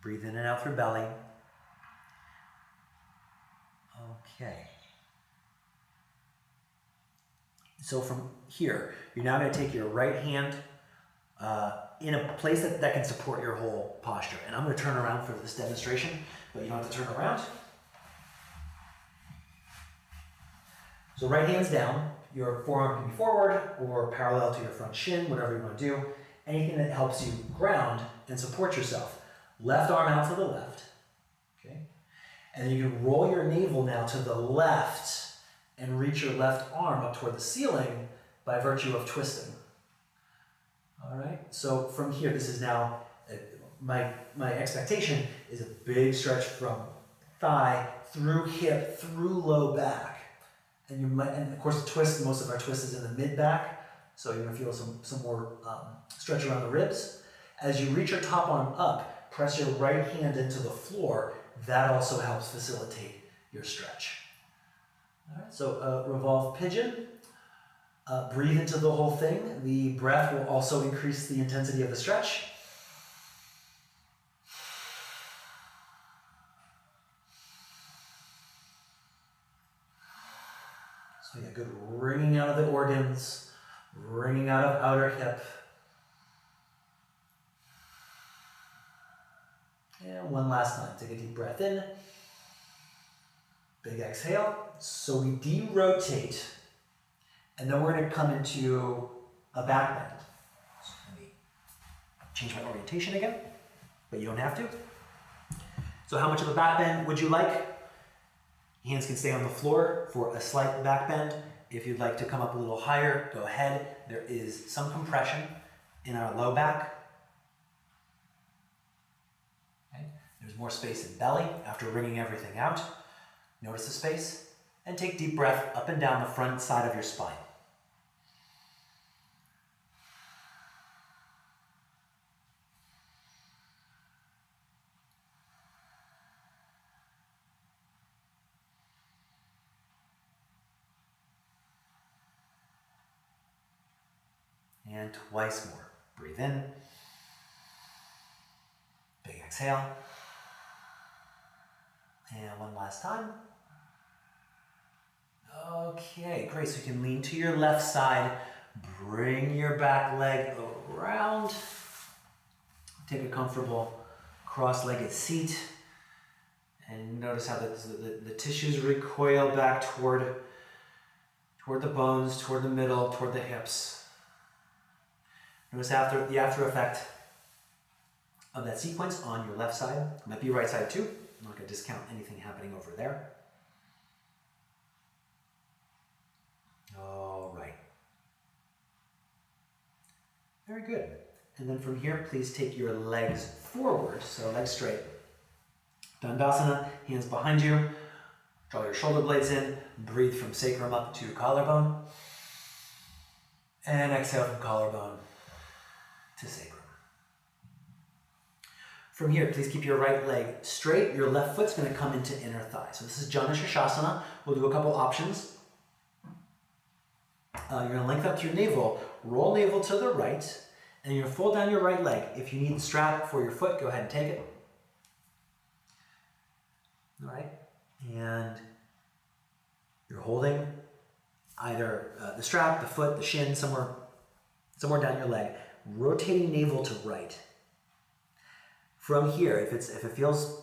Breathe in and out through belly. Okay. So from here, you're now going to take your right hand in a place that can support your whole posture. And I'm going to turn around for this demonstration, but you don't have to turn around. So right hand's down. Your forearm can be forward or parallel to your front shin, whatever you want to do. Anything that helps you ground and support yourself. Left arm out to the left. Okay. And then you can roll your navel now to the left and reach your left arm up toward the ceiling by virtue of twisting. All right, so from here, this is now, my expectation is a big stretch from thigh, through hip, through low back. And of course the twist, most of our twist is in the mid back, so you're gonna feel some more stretch around the ribs. As you reach your top arm up, press your right hand into the floor. That also helps facilitate your stretch. All right, so revolve pigeon. Breathe into the whole thing. The breath will also increase the intensity of the stretch. So yeah, good wringing out of the organs, wringing out of outer hip. And one last time, take a deep breath in. Big exhale. So we de-rotate, and then we're going to come into a back bend. So let me change my orientation again, but you don't have to. So how much of a back bend would you like? Hands can stay on the floor for a slight back bend. If you'd like to come up a little higher, go ahead. There is some compression in our low back. Okay. There's more space in belly after wringing everything out. Notice the space. And take deep breath up and down the front side of your spine. And twice more. Breathe in. Big exhale. And one last time. Okay, great. So you can lean to your left side. Bring your back leg around. Take a comfortable cross-legged seat. And notice how the tissues recoil back toward the bones, toward the middle, toward the hips. Notice the after effect of that sequence on your left side. It might be your right side too. I'm not going to discount anything happening over there. All right. Very good. And then from here, please take your legs forward, so legs straight. Dandasana, hands behind you. Draw your shoulder blades in. Breathe from sacrum up to collarbone. And exhale from collarbone to sacrum. From here, please keep your right leg straight. Your left foot's going to come into inner thigh. So this is Jana Shasana. We'll do a couple options. You're going to lengthen up to your navel, roll navel to the right, And you're gonna fold down your right leg. If you need the strap for your foot, go ahead and take it. All right, and you're holding either the strap, the foot, the shin, somewhere down your leg, rotating navel to right. From here, if it feels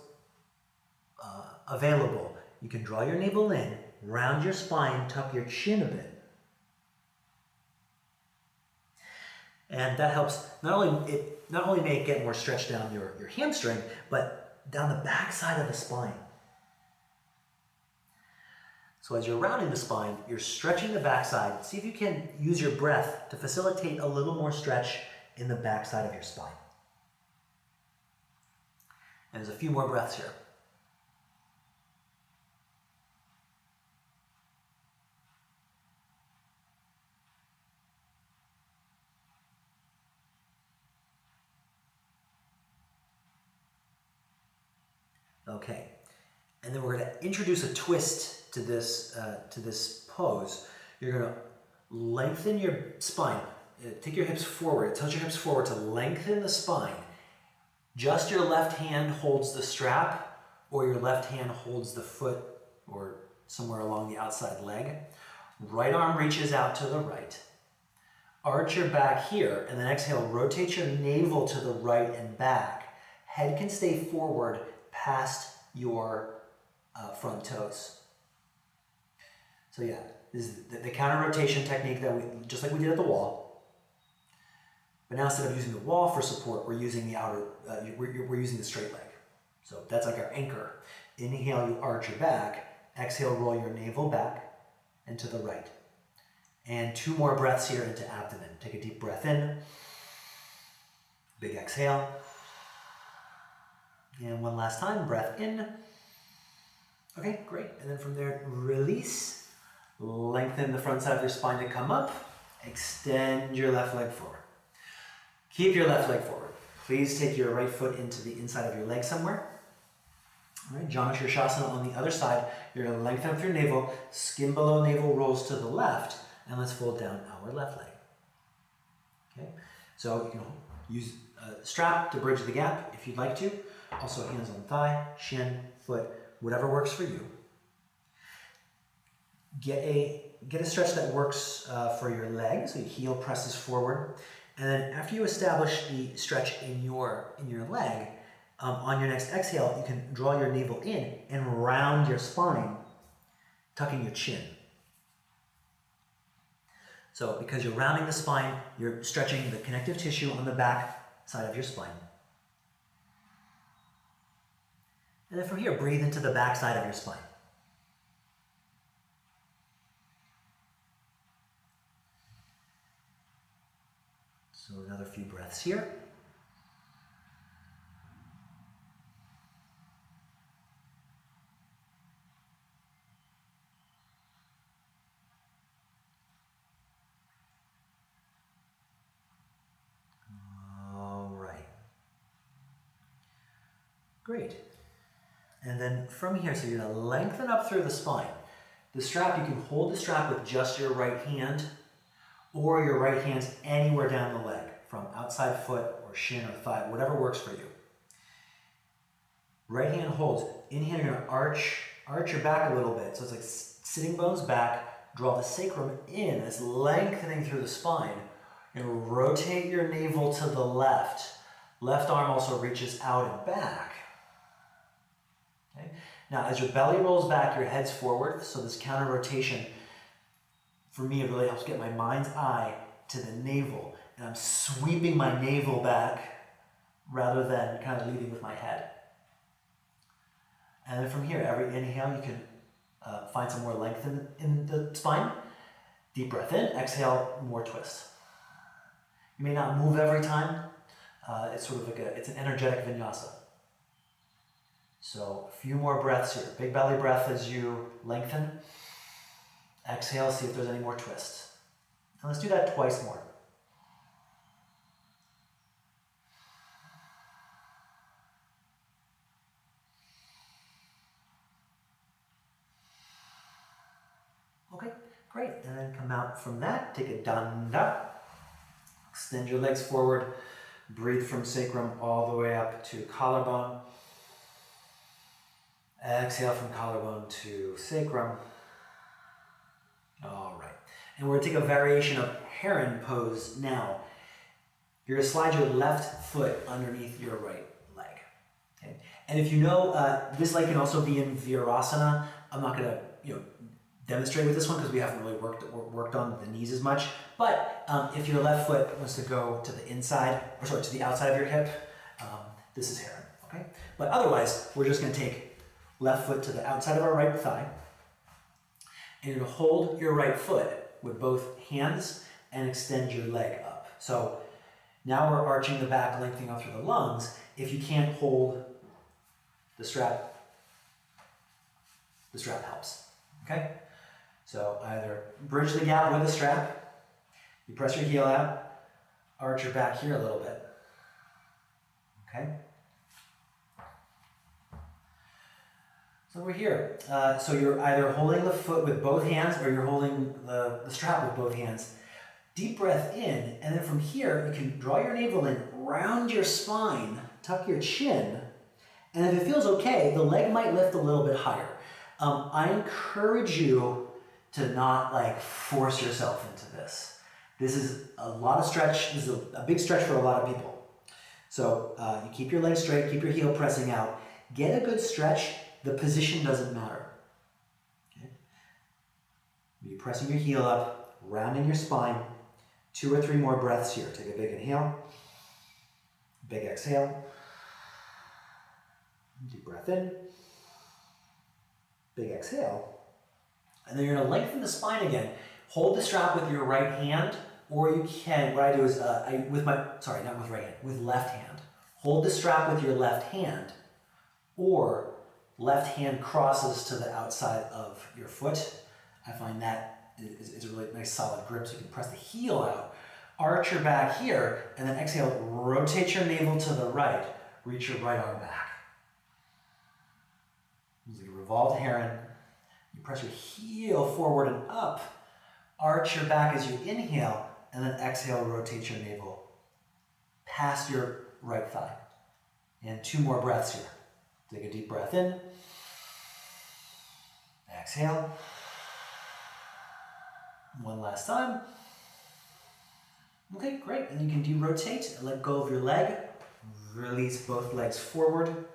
available, you can draw your navel in, round your spine, tuck your chin a bit. And that helps not only may it get more stretch down your hamstring, but down the back side of the spine. So as you're rounding the spine, you're stretching the backside. See if you can use your breath to facilitate a little more stretch in the backside of your spine. And there's a few more breaths here. Okay, and then we're going to introduce a twist to this pose. You're going to lengthen your spine. Take your hips forward. Touch your hips forward to lengthen the spine. Just your left hand holds the strap, or your left hand holds the foot, or somewhere along the outside leg. Right arm reaches out to the right. Arch your back here, and then exhale. Rotate your navel to the right and back. Head can stay forward past your front toes. So yeah, this is the counter rotation technique that just like we did at the wall. But now instead of using the wall for support, we're using the outer, we're using the straight leg. So that's like our anchor. Inhale, you arch your back. Exhale, roll your navel back and to the right. And 2 more breaths here into abdomen. Take a deep breath in. Big exhale. And one last time, breath in. Okay, great. And then from there, release. Lengthen the front side of your spine to come up. Extend your left leg forward. Keep your left leg forward. Please take your right foot into the inside of your leg somewhere. All right, Janu Shirshasana on the other side. You're going to lengthen up through navel. Skin below navel rolls to the left. And let's fold down our left leg. Okay, so you can use a strap to bridge the gap if you'd like to. Also hands on thigh, shin, foot, whatever works for you. Get a stretch that works for your leg, so your heel presses forward. And then after you establish the stretch in your leg, on your next exhale, you can draw your navel in and round your spine, tucking your chin. So because you're rounding the spine, you're stretching the connective tissue on the back side of your spine. And then from here, breathe into the back side of your spine. So another few breaths here. All right. Great. And then from here, so you're going to lengthen up through the spine. The strap, you can hold the strap with just your right hand, or your right hand's anywhere down the leg, from outside foot or shin or thigh, whatever works for you. Right hand holds. Inhale, you're going to arch your back a little bit. So it's like sitting bones back. Draw the sacrum in. It's lengthening through the spine. And rotate your navel to the left. Left arm also reaches out and back. Okay. Now, as your belly rolls back, your head's forward. So this counter rotation, for me, it really helps get my mind's eye to the navel. And I'm sweeping my navel back rather than kind of leading with my head. And then from here, every inhale, you can find some more length in the spine. Deep breath in, exhale, more twist. You may not move every time. It's sort of like it's an energetic vinyasa. So a few more breaths here. Big belly breath as you lengthen. Exhale, see if there's any more twist. And let's do that twice more. Okay, great. And then come out from that, take a danda. Extend your legs forward. Breathe from sacrum all the way up to collarbone. Exhale from collarbone to sacrum. All right. And we're going to take a variation of heron pose now. You're going to slide your left foot underneath your right leg. Okay? And if you know, this leg can also be in Virasana. I'm not going to, demonstrate with this one because we haven't really worked on the knees as much. But if your left foot wants to go to the inside, to the outside of your hip, this is heron. Okay? But otherwise, we're just going to take left foot to the outside of our right thigh. And you're going to hold your right foot with both hands and extend your leg up. So now we're arching the back, lengthening out through the lungs. If you can't hold the strap helps. Okay? So either bridge the gap with the strap, you press your heel out, arch your back here a little bit. Okay? So we're here. So you're either holding the foot with both hands or you're holding the strap with both hands. Deep breath in, and then from here, you can draw your navel in, round your spine, tuck your chin, and if it feels okay, the leg might lift a little bit higher. I encourage you to not force yourself into this. This is a lot of stretch. This is a big stretch for a lot of people. So you keep your legs straight, keep your heel pressing out, get a good stretch. The position doesn't matter. Okay? You're pressing your heel up, rounding your spine. 2 or 3 more breaths here. Take a big inhale, big exhale. Deep breath in, big exhale. And then you're going to lengthen the spine again. Hold the strap with your right hand, or you can, what I do is, with left hand. Hold the strap with your left hand, or left hand crosses to the outside of your foot. I find that is a really nice solid grip, so you can press the heel out. Arch your back here, and then exhale, rotate your navel to the right. Reach your right arm back. It's like a revolved heron. You press your heel forward and up. Arch your back as you inhale, and then exhale, rotate your navel past your right thigh. And 2 more breaths here. Take a deep breath in. Exhale. One last time. Okay, great. And you can derotate, let go of your leg. Release both legs forward.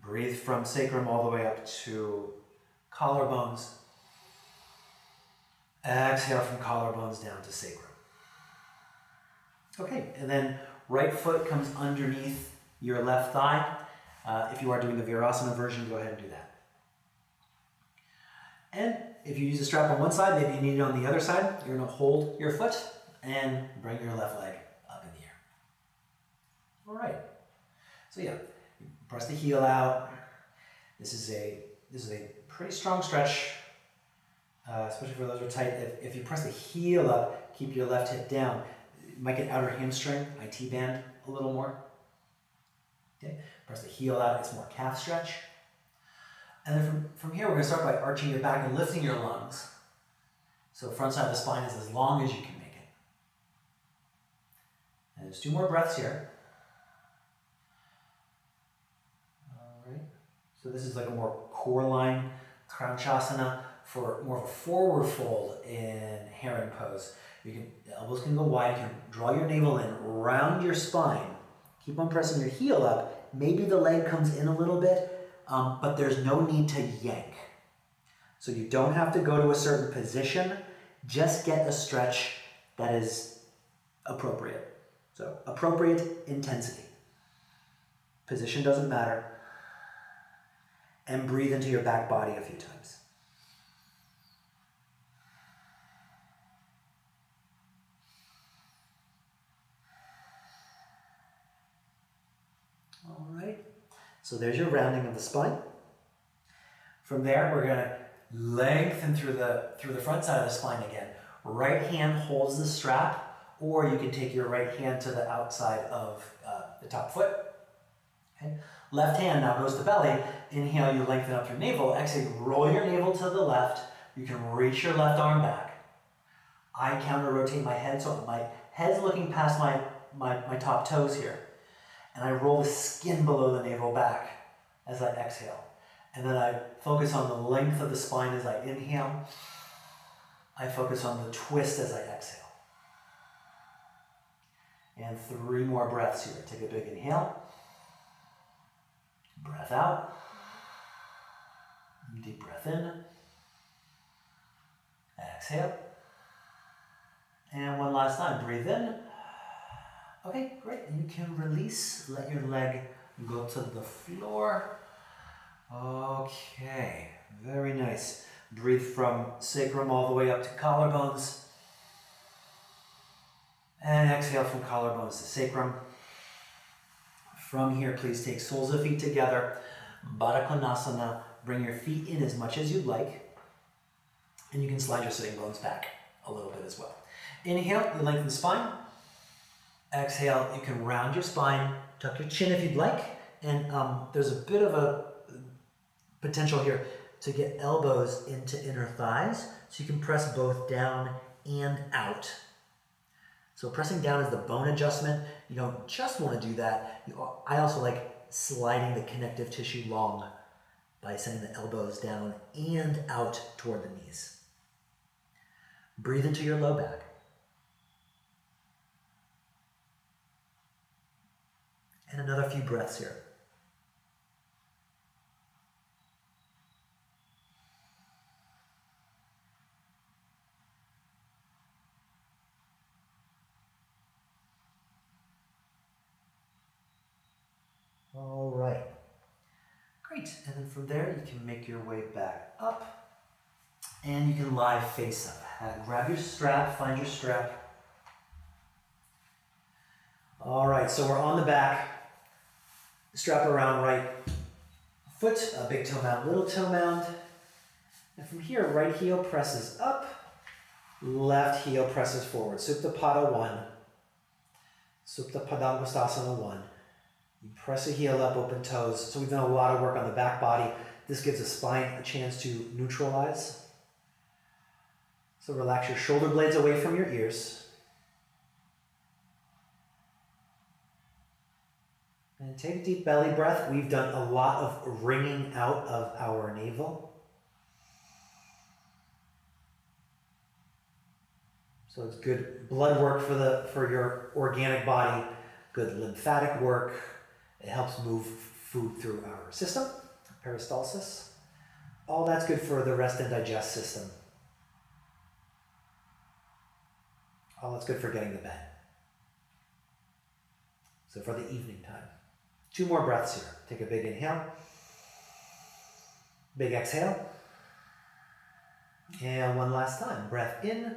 Breathe from sacrum all the way up to collarbones. Exhale from collarbones down to sacrum. Okay, and then right foot comes underneath your left thigh. If you are doing the Virasana version, go ahead and do that. And if you use a strap on one side, maybe you need it on the other side, you're going to hold your foot and bring your left leg up in the air. All right. So yeah, you press the heel out. This is a pretty strong stretch, especially for those who are tight. If you press the heel up, keep your left hip down, you might get outer hamstring, IT band a little more. Okay. Press the heel out, it's more calf stretch. And then from here, we're going to start by arching your back and lifting your lungs. So front side of the spine is as long as you can make it. And there's 2 more breaths here. All right. So this is like a more core line Kranchasana for more of a forward fold in heron pose. The elbows can go wide, you can draw your navel in, round your spine. Keep on pressing your heel up. Maybe the leg comes in a little bit, but there's no need to yank. So you don't have to go to a certain position, just get a stretch that is appropriate. So appropriate intensity. Position doesn't matter. And breathe into your back body a few times. All right, so there's your rounding of the spine. From there, we're going to lengthen through the front side of the spine again. Right hand holds the strap, or you can take your right hand to the outside of the top foot. Okay. Left hand now goes to belly. Inhale, you lengthen up your navel. Exhale, roll your navel to the left. You can reach your left arm back. I counter rotate my head, so my Head's looking past my top toes here. And I roll the skin below the navel back as I exhale. And then I focus on the length of the spine as I inhale. I focus on the twist as I exhale. And 3 more breaths here. Take a big inhale. Breath out. Deep breath in. Exhale. And one last time. Breathe in. Okay, great. You can release. Let your leg go to the floor. Okay, very nice. Breathe from sacrum all the way up to collarbones. And exhale from collarbones to sacrum. From here, please take soles of feet together. Baddha Konasana. Bring your feet in as much as you'd like. And you can slide your sitting bones back a little bit as well. Inhale, you lengthen the spine. Exhale, you can round your spine. Tuck your chin if you'd like. And there's a bit of a potential here to get elbows into inner thighs. So you can press both down and out. So pressing down is the bone adjustment. You don't just want to do that. I also like sliding the connective tissue long by sending the elbows down and out toward the knees. Breathe into your low back. And another few breaths here. All right. Great. And then from there, you can make your way back up. And you can lie face up. Grab your strap, find your strap. All right, so we're on the back. Strap around right foot, a big toe mound, little toe mound. And from here, right heel presses up, left heel presses forward. Supta Pada 1, Supta Padangusthasana 1. You press a heel up, open toes. So we've done a lot of work on the back body. This gives the spine a chance to neutralize. So relax your shoulder blades away from your ears. And take a deep belly breath. We've done a lot of wringing out of our navel. So it's good blood work for your organic body, good lymphatic work. It helps move food through our system, peristalsis. All that's good for the rest and digest system. All that's good for getting to bed. So for the evening time. 2 more breaths here. Take a big inhale. Big exhale. And one last time. Breath in.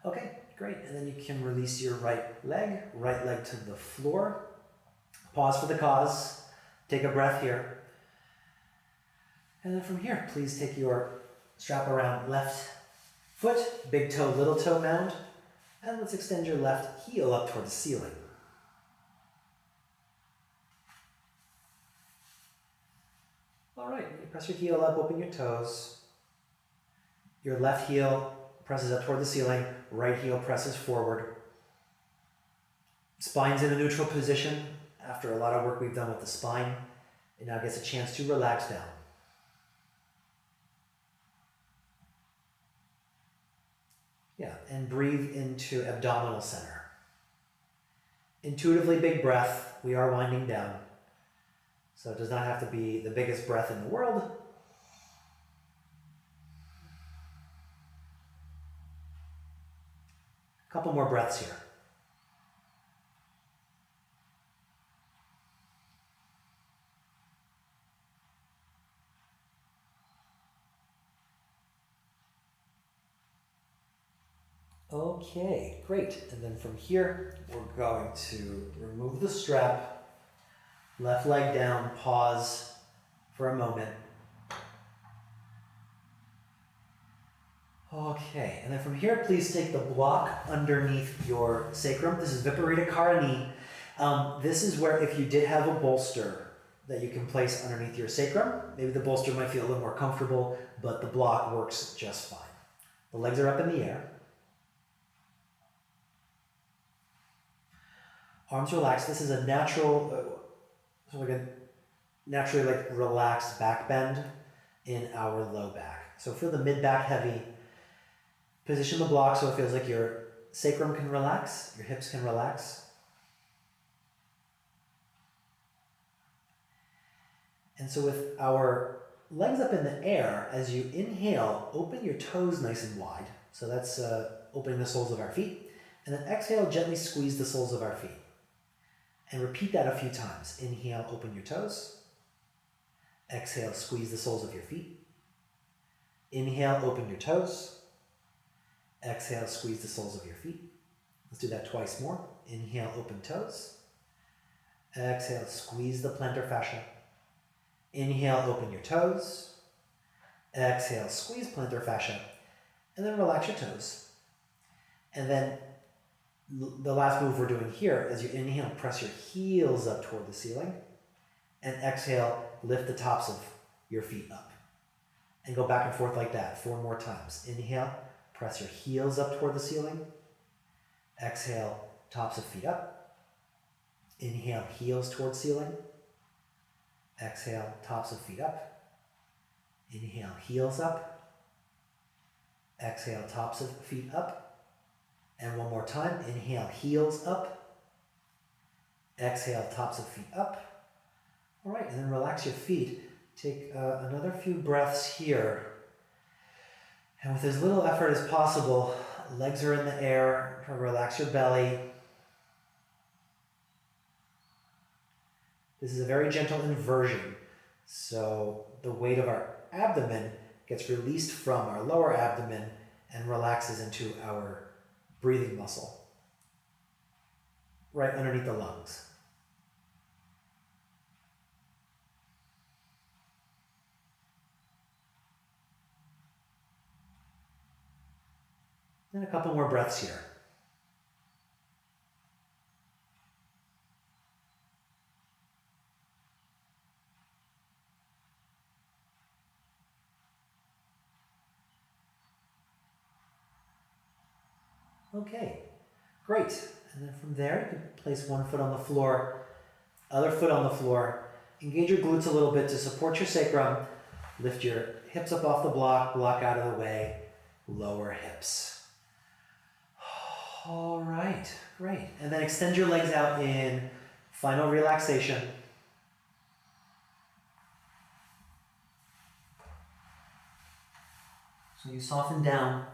Okay, great. And then you can release your right leg to the floor. Pause for the cause. Take a breath here. And then from here, please take your strap around left foot, big toe, little toe mound. And let's extend your left heel up toward the ceiling. All right, you press your heel up, open your toes. Your left heel presses up toward the ceiling, right heel presses forward. Spine's in a neutral position. After a lot of work we've done with the spine, it now gets a chance to relax down. Yeah, and breathe into abdominal center. Intuitively big breath. We are winding down. So it does not have to be the biggest breath in the world. A couple more breaths here. Okay, great. And then from here, we're going to remove the strap. Left leg down, pause for a moment. Okay, and then from here, please take the block underneath your sacrum. This is Viparita Karani. This is where if you did have a bolster that you can place underneath your sacrum, maybe the bolster might feel a little more comfortable, but the block works just fine. The legs are up in the air. Arms relaxed. This is a natural, sort of like a naturally like relaxed back bend in our low back. So feel the mid back heavy. Position the block so it feels like your sacrum can relax, your hips can relax. And so with our legs up in the air, as you inhale, open your toes nice and wide. So that's opening the soles of our feet. And then exhale, gently squeeze the soles of our feet. And repeat that a few times. Inhale, open your toes. Exhale, squeeze the soles of your feet. Inhale, open your toes. Exhale, squeeze the soles of your feet. Let's do that twice more. Inhale, open toes. Exhale, squeeze the plantar fascia. Inhale, open your toes. Exhale, squeeze plantar fascia. And then relax your toes. And then the last move we're doing here, as you inhale, press your heels up toward the ceiling. And exhale, lift the tops of your feet up. And go back and forth like that 4 more times. Inhale, press your heels up toward the ceiling. Exhale, tops of feet up. Inhale, heels toward ceiling. Exhale, tops of feet up. Inhale, heels up. Exhale, tops of feet up. And one more time. Inhale, heels up. Exhale, tops of feet up. All right, and then relax your feet. Take another few breaths here. And with as little effort as possible, legs are in the air. Try to relax your belly. This is a very gentle inversion. So the weight of our abdomen gets released from our lower abdomen and relaxes into our breathing muscle right underneath the lungs. And a couple more breaths here. Okay, great. And then from there, you can place one foot on the floor, other foot on the floor. Engage your glutes a little bit to support your sacrum. Lift your hips up off the block, block out of the way, lower hips. All right, great. And then extend your legs out in final relaxation. So you soften down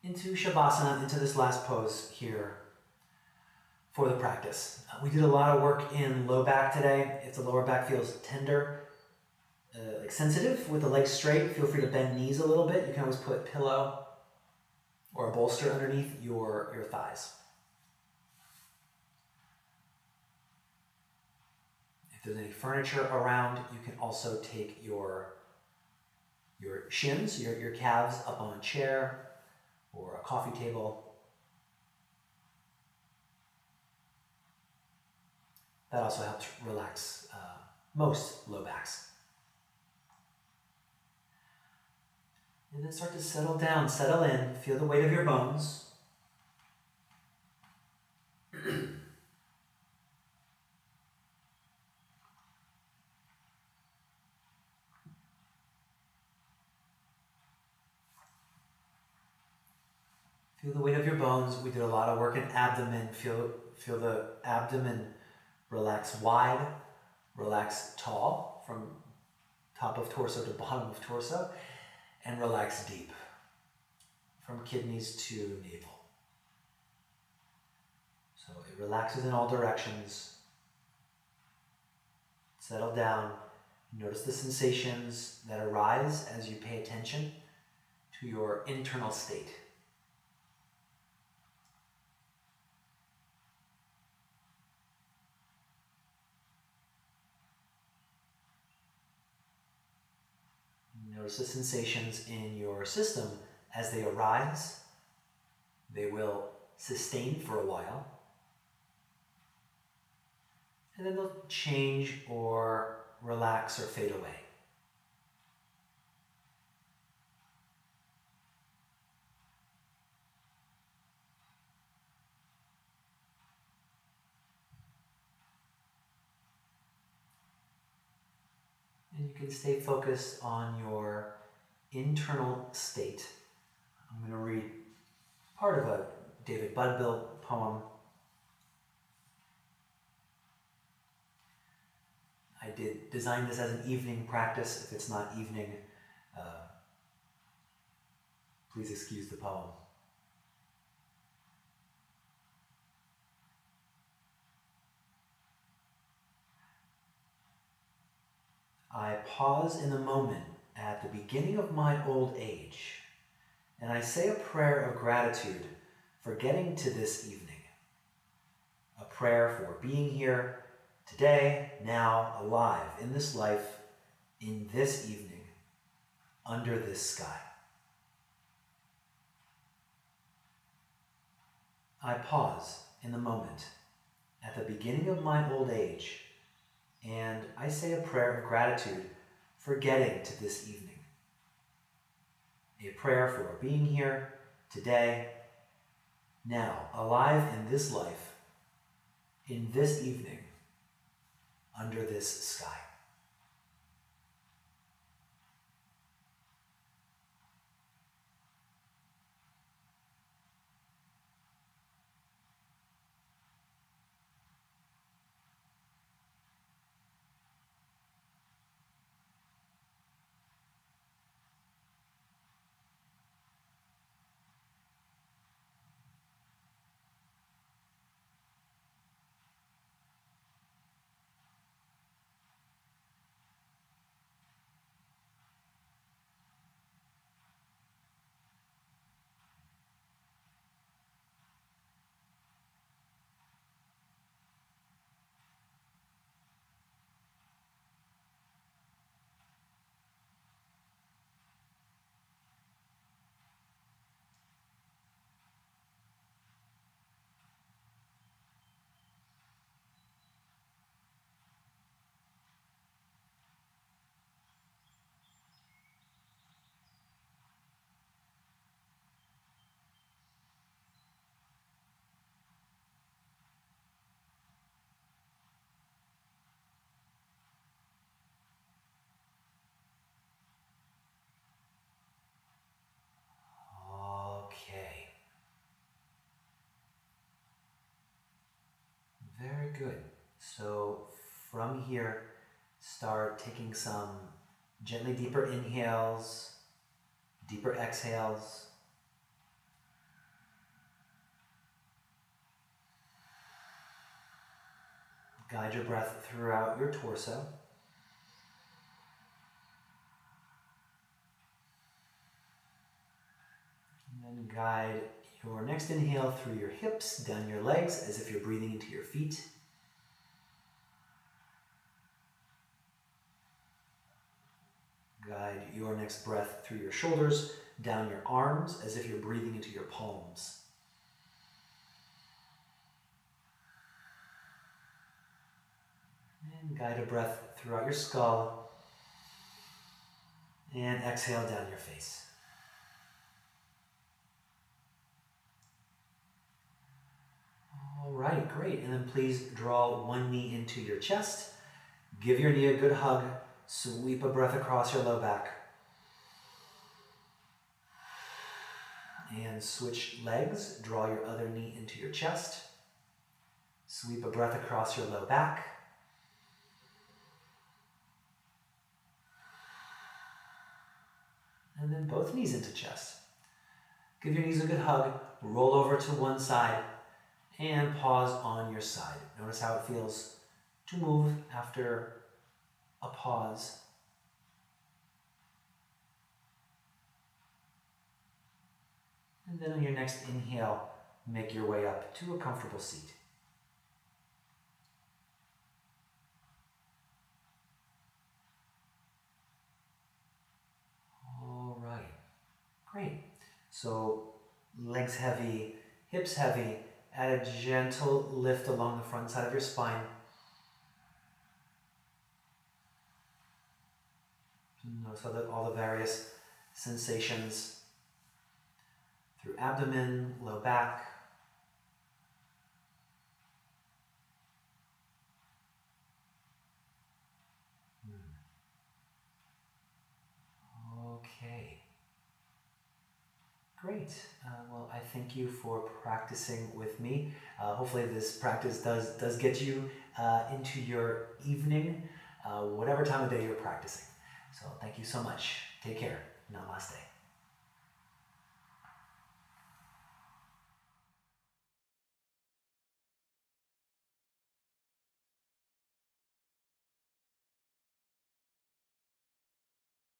into Shavasana, into this last pose here for the practice. We did a lot of work in low back today. If the lower back feels tender, like sensitive with the legs straight, feel free to bend knees a little bit. You can always put a pillow or a bolster underneath your thighs. If there's any furniture around, you can also take your shins, your calves up on a chair or a coffee table. That also helps relax most low backs. And then start to settle down, settle in, feel the weight of your bones. Feel the weight of your bones. We did a lot of work in abdomen. Feel the abdomen relax wide, relax tall from top of torso to bottom of torso, and relax deep from kidneys to navel. So it relaxes in all directions. Settle down. Notice the sensations that arise as you pay attention to your internal state. Notice the sensations in your system as they arise. They will sustain for a while, and then they'll change or relax or fade away. can stay focused on your internal state. I'm going to read part of a David Budwell poem. I did design this as an evening practice. If it's not evening, please excuse the poem. I pause in the moment at the beginning of my old age, and I say a prayer of gratitude for getting to this evening. A prayer for being here today, now, alive in this life, in this evening, under this sky. I pause in the moment at the beginning of my old age, and I say a prayer of gratitude for getting to this evening. A prayer for being here today, now, alive in this life, in this evening, under this sky. Okay. Very good. So from here, start taking some gently deeper inhales, deeper exhales. Guide your breath throughout your torso. And then guide your next inhale through your hips, down your legs, as if you're breathing into your feet. Guide your next breath through your shoulders, down your arms, as if you're breathing into your palms. And guide a breath throughout your skull, and exhale down your face. All right, great. And then please draw one knee into your chest. Give your knee a good hug. Sweep a breath across your low back. And switch legs. Draw your other knee into your chest. Sweep a breath across your low back. And then both knees into chest. Give your knees a good hug. Roll over to one side. And pause on your side. Notice how it feels to move after a pause. And then on your next inhale, make your way up to a comfortable seat. All right, great. So legs heavy, hips heavy. Add a gentle lift along the front side of your spine. Notice all the various sensations through abdomen, low back. Great. Well, I thank you for practicing with me. Hopefully this practice does get you into your evening, whatever time of day you're practicing. So thank you so much. Take care. Namaste.